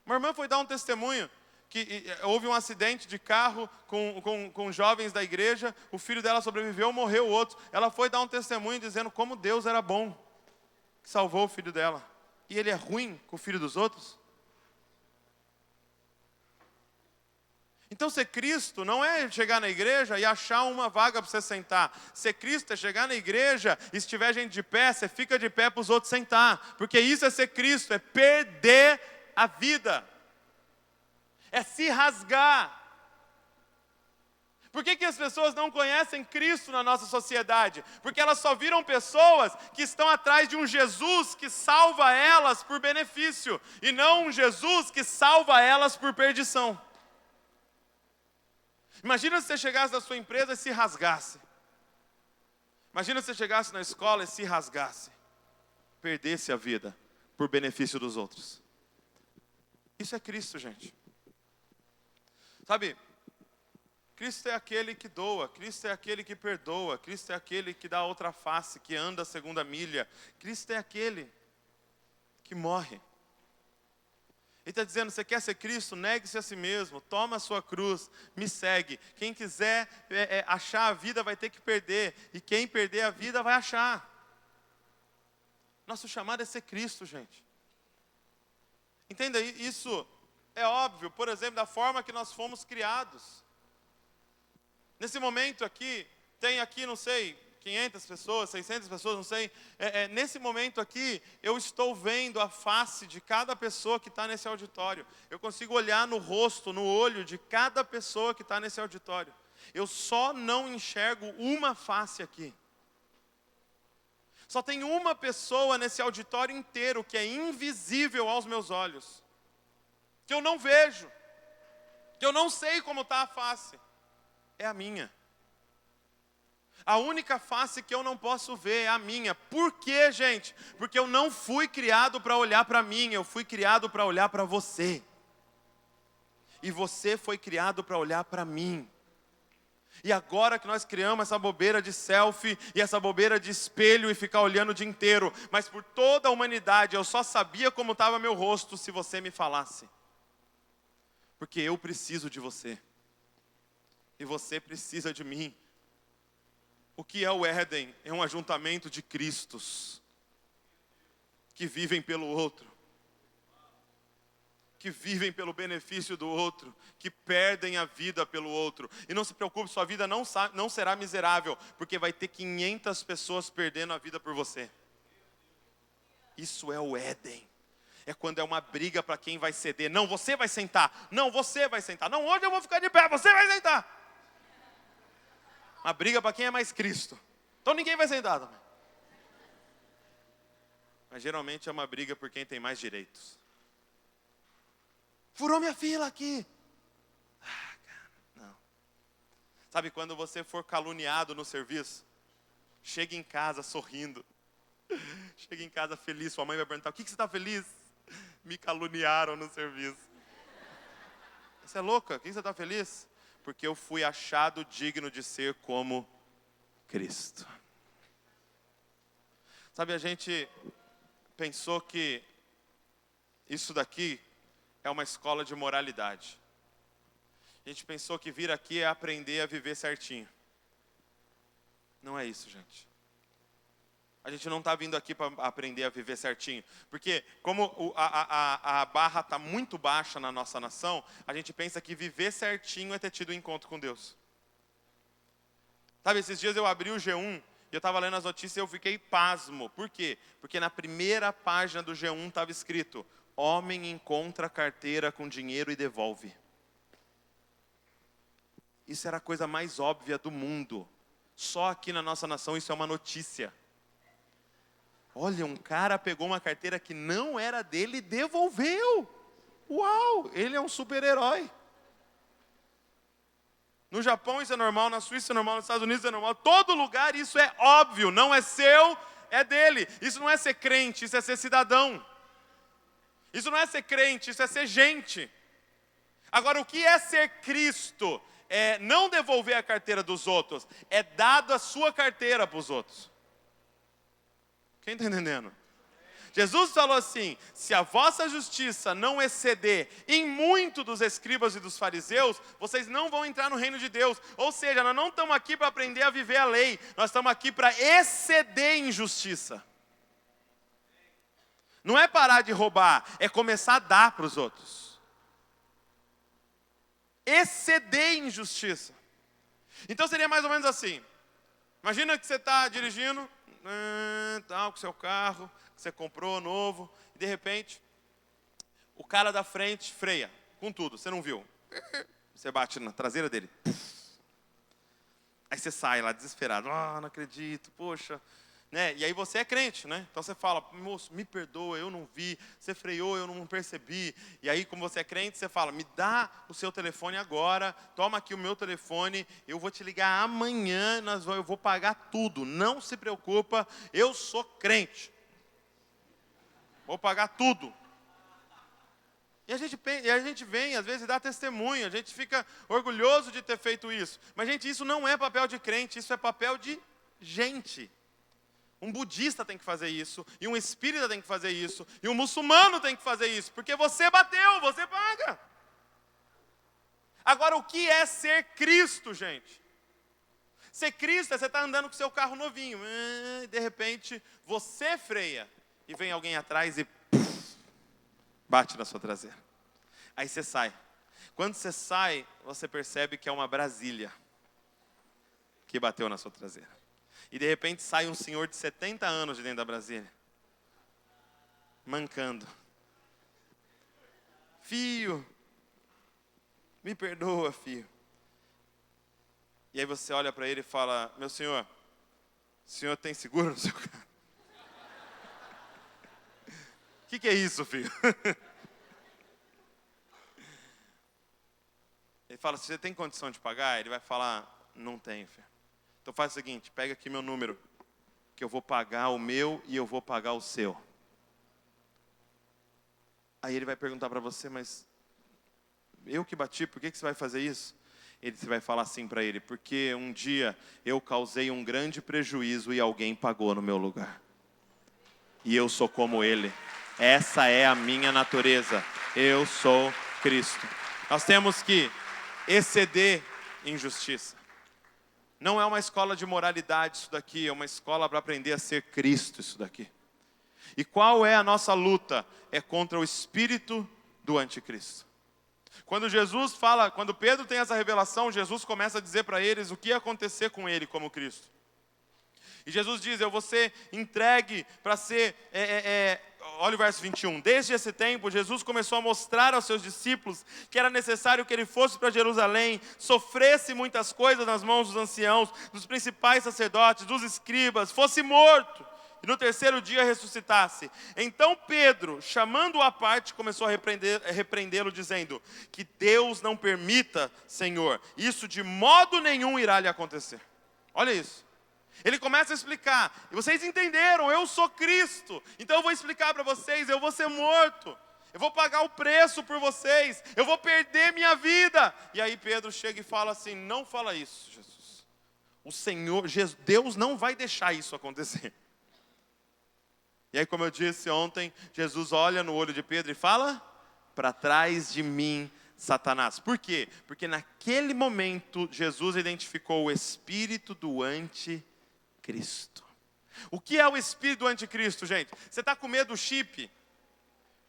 Uma irmã foi dar um testemunho, que houve um acidente de carro com jovens da igreja, o filho dela sobreviveu, morreu o outro. Ela foi dar um testemunho dizendo como Deus era bom, que salvou o filho dela. E Ele é ruim com o filho dos outros? Então ser Cristo não é chegar na igreja e achar uma vaga para você sentar. Ser Cristo é chegar na igreja e se tiver gente de pé, você fica de pé para os outros sentar. Porque isso é ser Cristo, é perder a vida. É se rasgar. Por que as pessoas não conhecem Cristo na nossa sociedade? Porque elas só viram pessoas que estão atrás de um Jesus que salva elas por benefício. E não um Jesus que salva elas por perdição. Imagina se você chegasse na sua empresa e se rasgasse. Imagina se você chegasse na escola e se rasgasse. Perdesse a vida por benefício dos outros. Isso é Cristo, gente. Sabe, Cristo é aquele que doa, Cristo é aquele que perdoa, Cristo é aquele que dá a outra face, que anda a segunda milha. Cristo é aquele que morre. Ele está dizendo, você quer ser Cristo? Negue-se a si mesmo, toma a sua cruz, me segue. Quem quiser achar a vida vai ter que perder, e quem perder a vida vai achar. Nosso chamado é ser Cristo, gente. Entenda, isso é óbvio, por exemplo, da forma que nós fomos criados. Nesse momento aqui, tem aqui, não sei, 500 pessoas, 600 pessoas, não sei. Nesse momento aqui, eu estou vendo a face de cada pessoa que está nesse auditório. Eu consigo olhar no rosto, no olho de cada pessoa que está nesse auditório. Eu só não enxergo uma face aqui. Só tem uma pessoa nesse auditório inteiro que é invisível aos meus olhos. Que eu não vejo. Que eu não sei como está a face. É a minha. A única face que eu não posso ver é a minha. Por quê, gente? Porque eu não fui criado para olhar para mim, eu fui criado para olhar para você. E você foi criado para olhar para mim. E agora que nós criamos essa bobeira de selfie e essa bobeira de espelho e ficar olhando o dia inteiro, mas por toda a humanidade eu só sabia como estava meu rosto se você me falasse. Porque eu preciso de você. E você precisa de mim. O que é o Éden? É um ajuntamento de Cristos que vivem pelo outro, que vivem pelo benefício do outro, que perdem a vida pelo outro. E não se preocupe, sua vida não será miserável, porque vai ter 500 pessoas perdendo a vida por você. Isso é o Éden. É quando é uma briga para quem vai ceder. Não, você vai sentar. Não, você vai sentar. Não, hoje eu vou ficar de pé, você vai sentar. Uma briga para quem é mais Cristo. Então ninguém vai sentar também. Mas geralmente é uma briga por quem tem mais direitos. Furou minha fila aqui. Cara, não. Sabe quando você for caluniado no serviço? Chega em casa sorrindo. Chega em casa feliz. Sua mãe vai perguntar, o que você está feliz? Me caluniaram no serviço. Você é louca? Por que você está feliz? Porque eu fui achado digno de ser como Cristo. Sabe, a gente pensou que isso daqui é uma escola de moralidade. A gente pensou que vir aqui é aprender a viver certinho. Não é isso, gente. A gente não está vindo aqui para aprender a viver certinho. Porque como a barra está muito baixa na nossa nação, a gente pensa que viver certinho é ter tido um encontro com Deus. Sabe, esses dias eu abri o G1 e eu estava lendo as notícias e eu fiquei pasmo. Por quê? Porque na primeira página do G1 estava escrito: homem encontra carteira com dinheiro e devolve. Isso era a coisa mais óbvia do mundo. Só aqui na nossa nação isso é uma notícia. Olha, um cara pegou uma carteira que não era dele e devolveu. Uau, ele é um super-herói. No Japão isso é normal, na Suíça é normal, nos Estados Unidos é normal. Todo lugar isso é óbvio, não é seu, é dele. Isso não é ser crente, isso é ser cidadão. Isso não é ser crente, isso é ser gente. Agora, o que é ser Cristo? É não devolver a carteira dos outros, é dado a sua carteira para os outros. Quem está entendendo? Jesus falou assim: se a vossa justiça não exceder em muito dos escribas e dos fariseus, vocês não vão entrar no reino de Deus. Ou seja, nós não estamos aqui para aprender a viver a lei, nós estamos aqui para exceder em justiça. Não é parar de roubar, é começar a dar para os outros. Exceder em justiça. Então seria mais ou menos assim. Imagina que você está dirigindo, tal, com seu carro, que você comprou novo, e de repente, o cara da frente freia, com tudo, você não viu. Você bate na traseira dele. Aí você sai lá desesperado, não acredito, poxa. Né? E aí você é crente, né? Então você fala, moço, me perdoa, eu não vi, você freou, eu não percebi. E aí, como você é crente, você fala, me dá o seu telefone agora, toma aqui o meu telefone, eu vou te ligar amanhã, eu vou pagar tudo, não se preocupa, eu sou crente. Vou pagar tudo. E a gente vem, às vezes, dá testemunho, a gente fica orgulhoso de ter feito isso. Mas, gente, isso não é papel de crente, isso é papel de gente. Um budista tem que fazer isso, e um espírita tem que fazer isso, e um muçulmano tem que fazer isso, porque você bateu, você paga. Agora, o que é ser Cristo, gente? Ser Cristo é você estar andando com seu carro novinho, e de repente você freia, e vem alguém atrás e bate na sua traseira. Aí você sai. Quando você sai, você percebe que é uma Brasília que bateu na sua traseira. E de repente sai um senhor de 70 anos de dentro da Brasília. Mancando. Fio, me perdoa, filho. E aí você olha para ele e fala, meu senhor, o senhor tem seguro no seu carro? O que é isso, filho? Ele fala, se você tem condição de pagar? Ele vai falar, não tenho, filho. Então faz o seguinte, pega aqui meu número, que eu vou pagar o meu e eu vou pagar o seu. Aí ele vai perguntar para você, mas eu que bati, por que você vai fazer isso? Você vai falar assim para ele, porque um dia eu causei um grande prejuízo e alguém pagou no meu lugar. E eu sou como ele. Essa é a minha natureza. Eu sou Cristo. Nós temos que exceder injustiça. Não é uma escola de moralidade isso daqui, é uma escola para aprender a ser Cristo isso daqui. E qual é a nossa luta? É contra o espírito do anticristo. Quando Pedro tem essa revelação, Jesus começa a dizer para eles o que ia acontecer com ele como Cristo. E Jesus diz, eu vou ser entregue para ser... olha o verso 21. Desde esse tempo, Jesus começou a mostrar aos seus discípulos que era necessário que ele fosse para Jerusalém, sofresse muitas coisas nas mãos dos anciãos, dos principais sacerdotes, dos escribas, fosse morto e no terceiro dia ressuscitasse. Então Pedro, chamando-o à parte, começou a repreendê-lo, dizendo, que Deus não permita, Senhor, isso de modo nenhum irá lhe acontecer. Olha isso. Ele começa a explicar, e vocês entenderam, eu sou Cristo, então eu vou explicar para vocês, eu vou ser morto, eu vou pagar o preço por vocês, eu vou perder minha vida. E aí Pedro chega e fala assim, não fala isso, Jesus. O Senhor, Deus não vai deixar isso acontecer. E aí, como eu disse ontem, Jesus olha no olho de Pedro e fala, para trás de mim, Satanás. Por quê? Porque naquele momento, Jesus identificou o espírito do anticristo. O que é o espírito do anticristo, gente? Você está com medo do chip?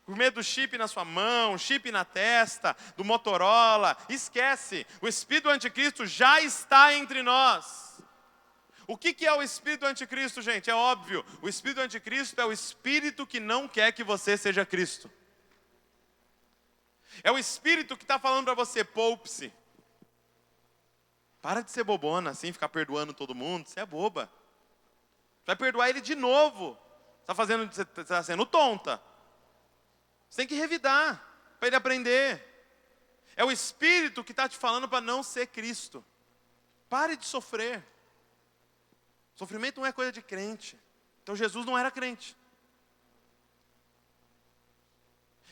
Com medo do chip na sua mão, chip na testa, do Motorola? Esquece, o espírito do anticristo já está entre nós. O que é o espírito do anticristo, gente? É óbvio, o espírito do anticristo é o espírito que não quer que você seja Cristo. É o espírito que está falando para você, poupe-se. Para de ser bobona assim, ficar perdoando todo mundo, você é boba. Vai perdoar ele de novo. Você está sendo tonta. Você tem que revidar, para ele aprender. É o espírito que está te falando para não ser Cristo. Pare de sofrer. Sofrimento não é coisa de crente. Então Jesus não era crente.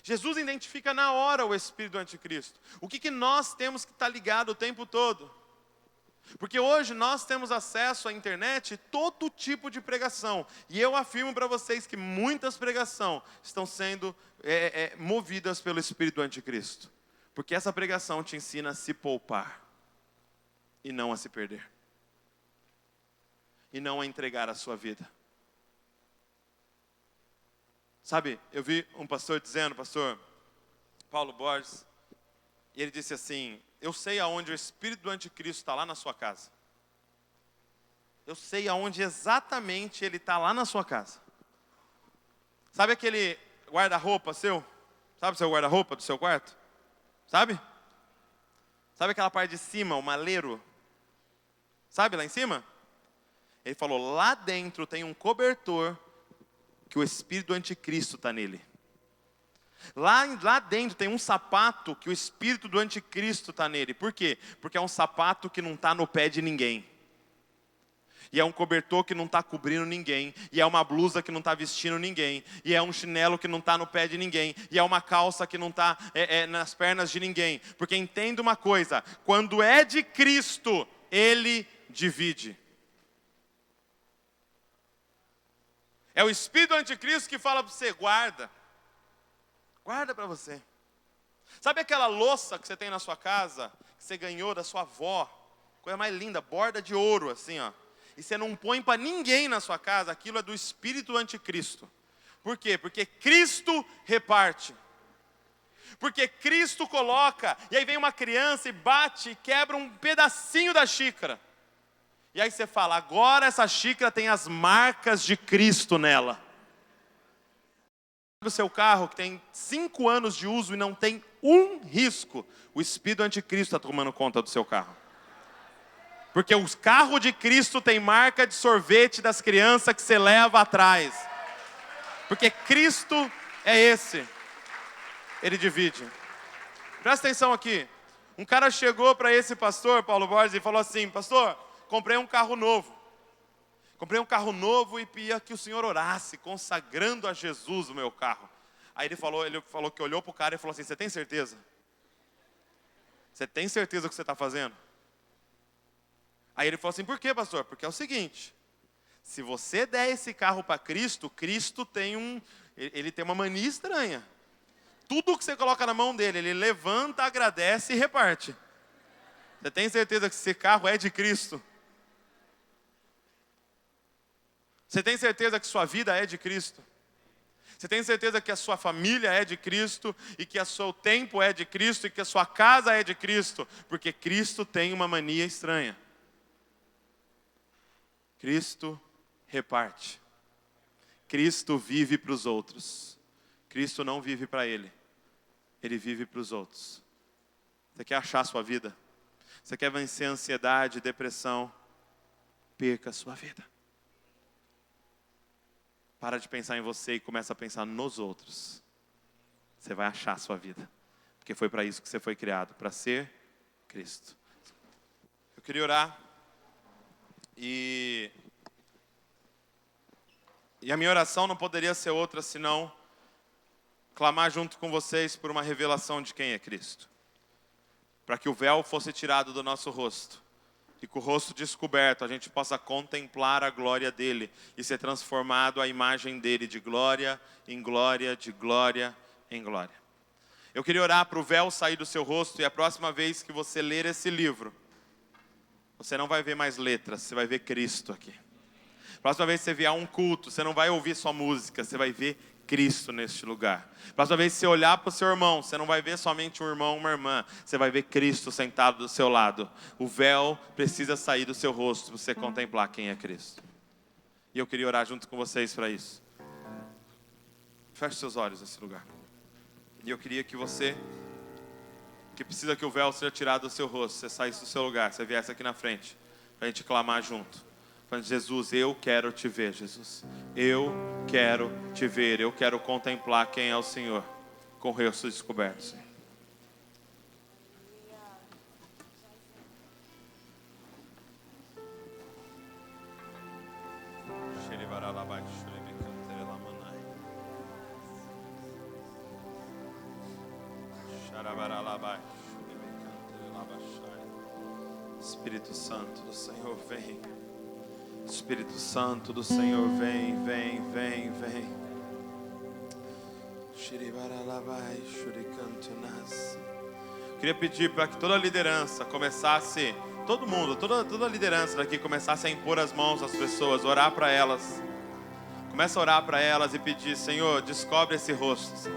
Jesus identifica na hora o espírito do anticristo. O que nós temos que estar ligado o tempo todo? Porque hoje nós temos acesso à internet, todo tipo de pregação. E eu afirmo para vocês que muitas pregações estão sendo movidas pelo espírito do anticristo. Porque essa pregação te ensina a se poupar e não a se perder. E não a entregar a sua vida. Sabe, eu vi um pastor dizendo, pastor Paulo Borges, e ele disse assim, eu sei aonde o espírito do anticristo está lá na sua casa. Eu sei aonde exatamente ele está lá na sua casa. Sabe aquele guarda-roupa seu? Sabe o seu guarda-roupa do seu quarto? Sabe? Sabe aquela parte de cima, o maleiro? Sabe lá em cima? Ele falou, lá dentro tem um cobertor que o espírito do anticristo está nele. Lá dentro tem um sapato que o espírito do anticristo está nele. Por quê? Porque é um sapato que não está no pé de ninguém. E é um cobertor que não está cobrindo ninguém. E é uma blusa que não está vestindo ninguém. E é um chinelo que não está no pé de ninguém. E é uma calça que não está nas pernas de ninguém. Porque entenda uma coisa, quando é de Cristo, Ele divide. É o espírito do anticristo que fala para você, guarda. Guarda para você. Sabe aquela louça que você tem na sua casa, que você ganhou da sua avó? Coisa mais linda, borda de ouro, assim, ó. E você não põe para ninguém na sua casa, aquilo é do espírito do anticristo. Por quê? Porque Cristo reparte. Porque Cristo coloca, e aí vem uma criança e bate e quebra um pedacinho da xícara. E aí você fala, agora essa xícara tem as marcas de Cristo nela. O seu carro que tem 5 anos de uso e não tem um risco, o espírito do anticristo está tomando conta do seu carro. Porque o carro de Cristo tem marca de sorvete das crianças que você leva atrás. Porque Cristo é esse. Ele divide. Presta atenção aqui. Um cara chegou para esse pastor, Paulo Borges, e falou assim, pastor, comprei um carro novo. Comprei um carro novo e pedia que o senhor orasse, consagrando a Jesus o meu carro. Aí ele falou que olhou para o cara e falou assim, você tem certeza? Você tem certeza do que você está fazendo? Aí ele falou assim, por quê, pastor? Porque é o seguinte, se você der esse carro para Cristo, Cristo ele tem uma mania estranha. Tudo que você coloca na mão dele, ele levanta, agradece e reparte. Você tem certeza que esse carro é de Cristo? Você tem certeza que sua vida é de Cristo? Você tem certeza que a sua família é de Cristo? E que o seu tempo é de Cristo? E que a sua casa é de Cristo? Porque Cristo tem uma mania estranha. Cristo reparte. Cristo vive para os outros. Cristo não vive para Ele. Ele vive para os outros. Você quer achar a sua vida? Você quer vencer a ansiedade, depressão? Perca a sua vida. Para de pensar em você e começa a pensar nos outros. Você vai achar a sua vida. Porque foi para isso que você foi criado, para ser Cristo. Eu queria orar. E a minha oração não poderia ser outra senão clamar junto com vocês por uma revelação de quem é Cristo. Para que o véu fosse tirado do nosso rosto. E com o rosto descoberto a gente possa contemplar a glória dele e ser transformado à imagem dele de glória em glória, de glória em glória. Eu queria orar para o véu sair do seu rosto e a próxima vez que você ler esse livro, você não vai ver mais letras, você vai ver Cristo aqui. Próxima vez que você vier a um culto, você não vai ouvir só música, você vai ver Cristo neste lugar. Próxima vez que você olhar para o seu irmão, você não vai ver somente um irmão, uma irmã, você vai ver Cristo sentado do seu lado. O véu precisa sair do seu rosto para você contemplar quem é Cristo. E eu queria orar junto com vocês para isso. Feche seus olhos nesse lugar. E eu queria que você, que precisa que o véu seja tirado do seu rosto, você saísse do seu lugar, você viesse aqui na frente, para a gente clamar junto. Falando, Jesus, eu quero te ver, Jesus. Eu quero te ver, eu quero contemplar quem é o Senhor, com o rosto descoberto, Senhor. Espírito Santo do Senhor, vem. Espírito Santo do Senhor, vem, vem, vem, vem. Queria pedir para que toda a liderança começasse, todo mundo, toda a liderança daqui começasse a impor as mãos às pessoas, orar para elas. Começa a orar para elas e pedir, Senhor, descobre esse rosto.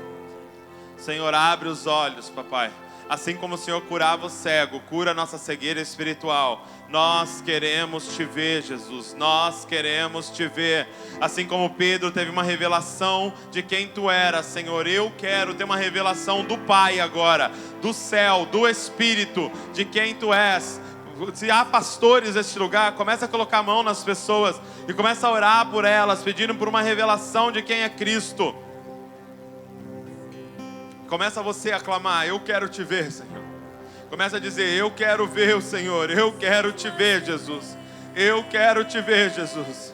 Senhor, abre os olhos, papai. Assim como o Senhor curava o cego, cura a nossa cegueira espiritual. Nós queremos te ver, Jesus. Nós queremos te ver. Assim como Pedro teve uma revelação de quem tu eras, Senhor. Eu quero ter uma revelação do Pai agora, do céu, do Espírito, de quem tu és. Se há pastores neste lugar, começa a colocar a mão nas pessoas e começa a orar por elas, pedindo por uma revelação de quem é Cristo. Começa você a clamar, eu quero te ver, Senhor. Começa a dizer, eu quero ver o Senhor. Eu quero te ver, Jesus. Eu quero te ver, Jesus.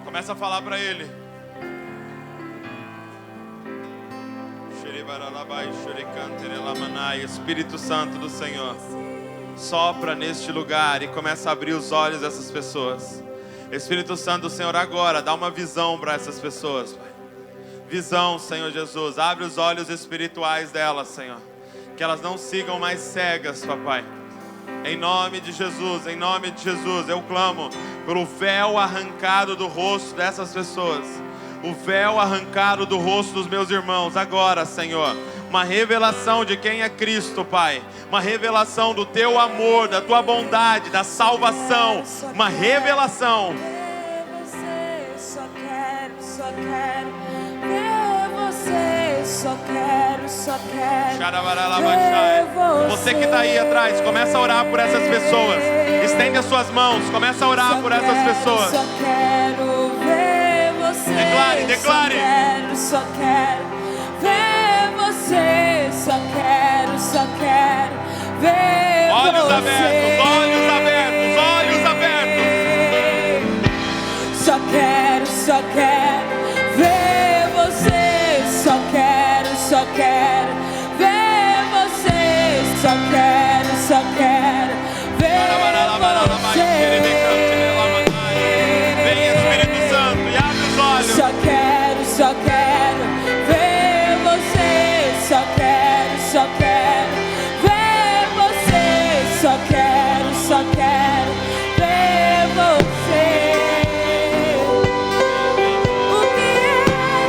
Começa a falar para Ele. Espírito Santo do Senhor, sopra neste lugar e começa a abrir os olhos dessas pessoas. Espírito Santo do Senhor, agora dá uma visão para essas pessoas, Pai. Visão, Senhor Jesus, abre os olhos espirituais delas, Senhor. Que elas não sigam mais cegas, Papai. Em nome de Jesus, eu clamo pelo véu arrancado do rosto dessas pessoas. O véu arrancado do rosto dos meus irmãos, agora, Senhor. uma revelação de quem é Cristo, Pai. Uma revelação do teu amor, da tua bondade, da salvação. Uma revelação. Só quero ver você. Só quero ver você. Você que está aí atrás, começa a orar por essas pessoas. Estende as suas mãos, começa a orar por essas pessoas. Só quero ver você. Declare. Só quero ver você. Só quero ver Olhos você. abertos, olhos abertos, olhos abertos. Só quero ver você. Só quero ver você. Só quero ver você. Vem Espírito Santo e abre os olhos. Só quero ver você. Só quero ver você. Só quero ver você. O que é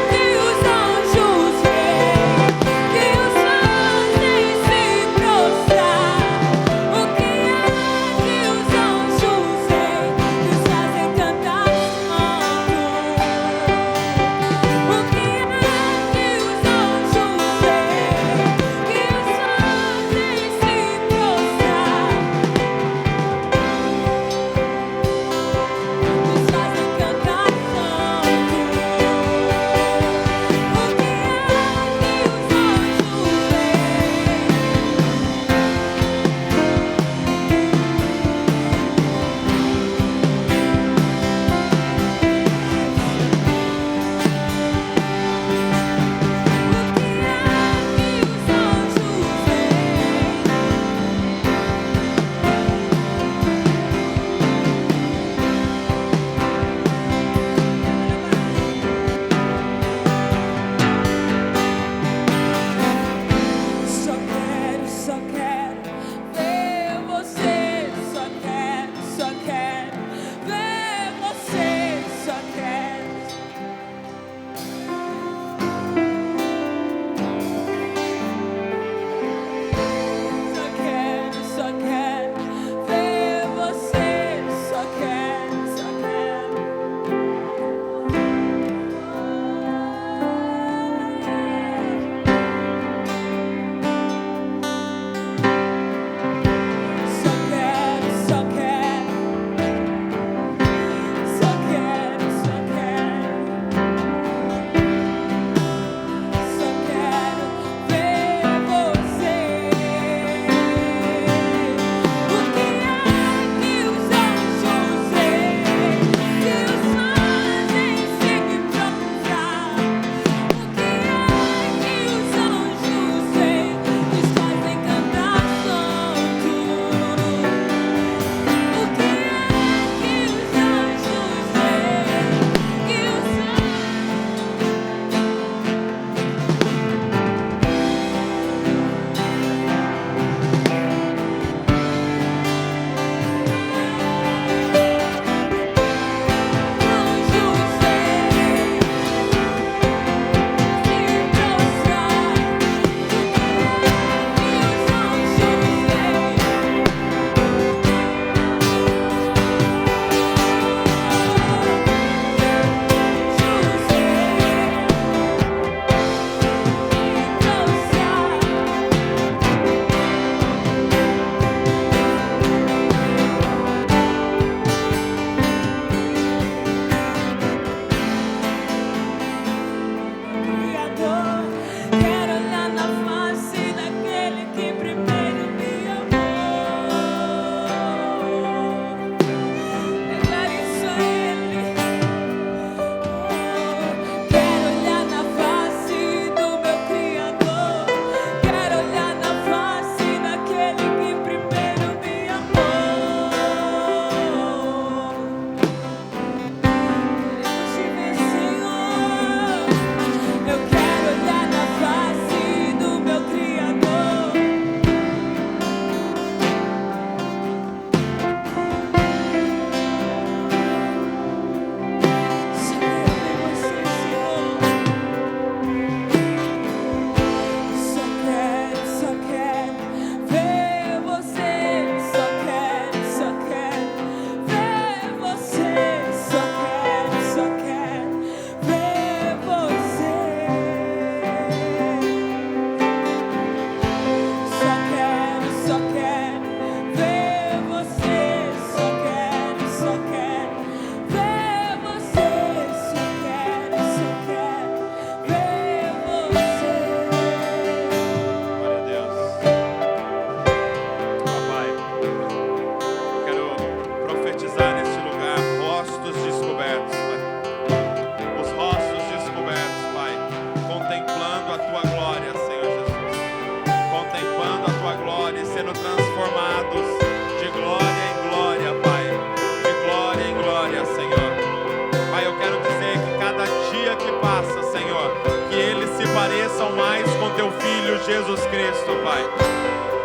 de Jesus Cristo, Pai.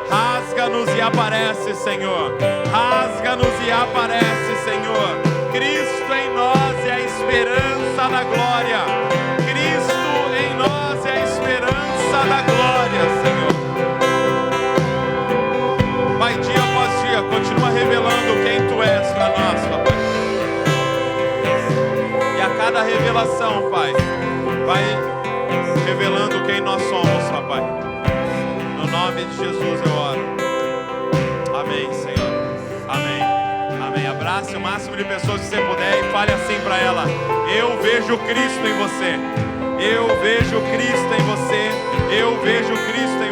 Rasga-nos e aparece, Senhor. Rasga-nos e aparece, Senhor. Cristo em nós é a esperança da glória. Cristo em nós é a esperança da glória, Senhor. Pai, dia após dia, continua revelando quem Tu és para nós, Papai. E a cada revelação, Pai, vai revelando quem nós somos, Papai. No nome de Jesus eu oro. Amém, Senhor. Amém. Amém. Abrace o máximo de pessoas que você puder e fale assim para ela: eu vejo Cristo em você. Eu vejo Cristo em você. Eu vejo Cristo em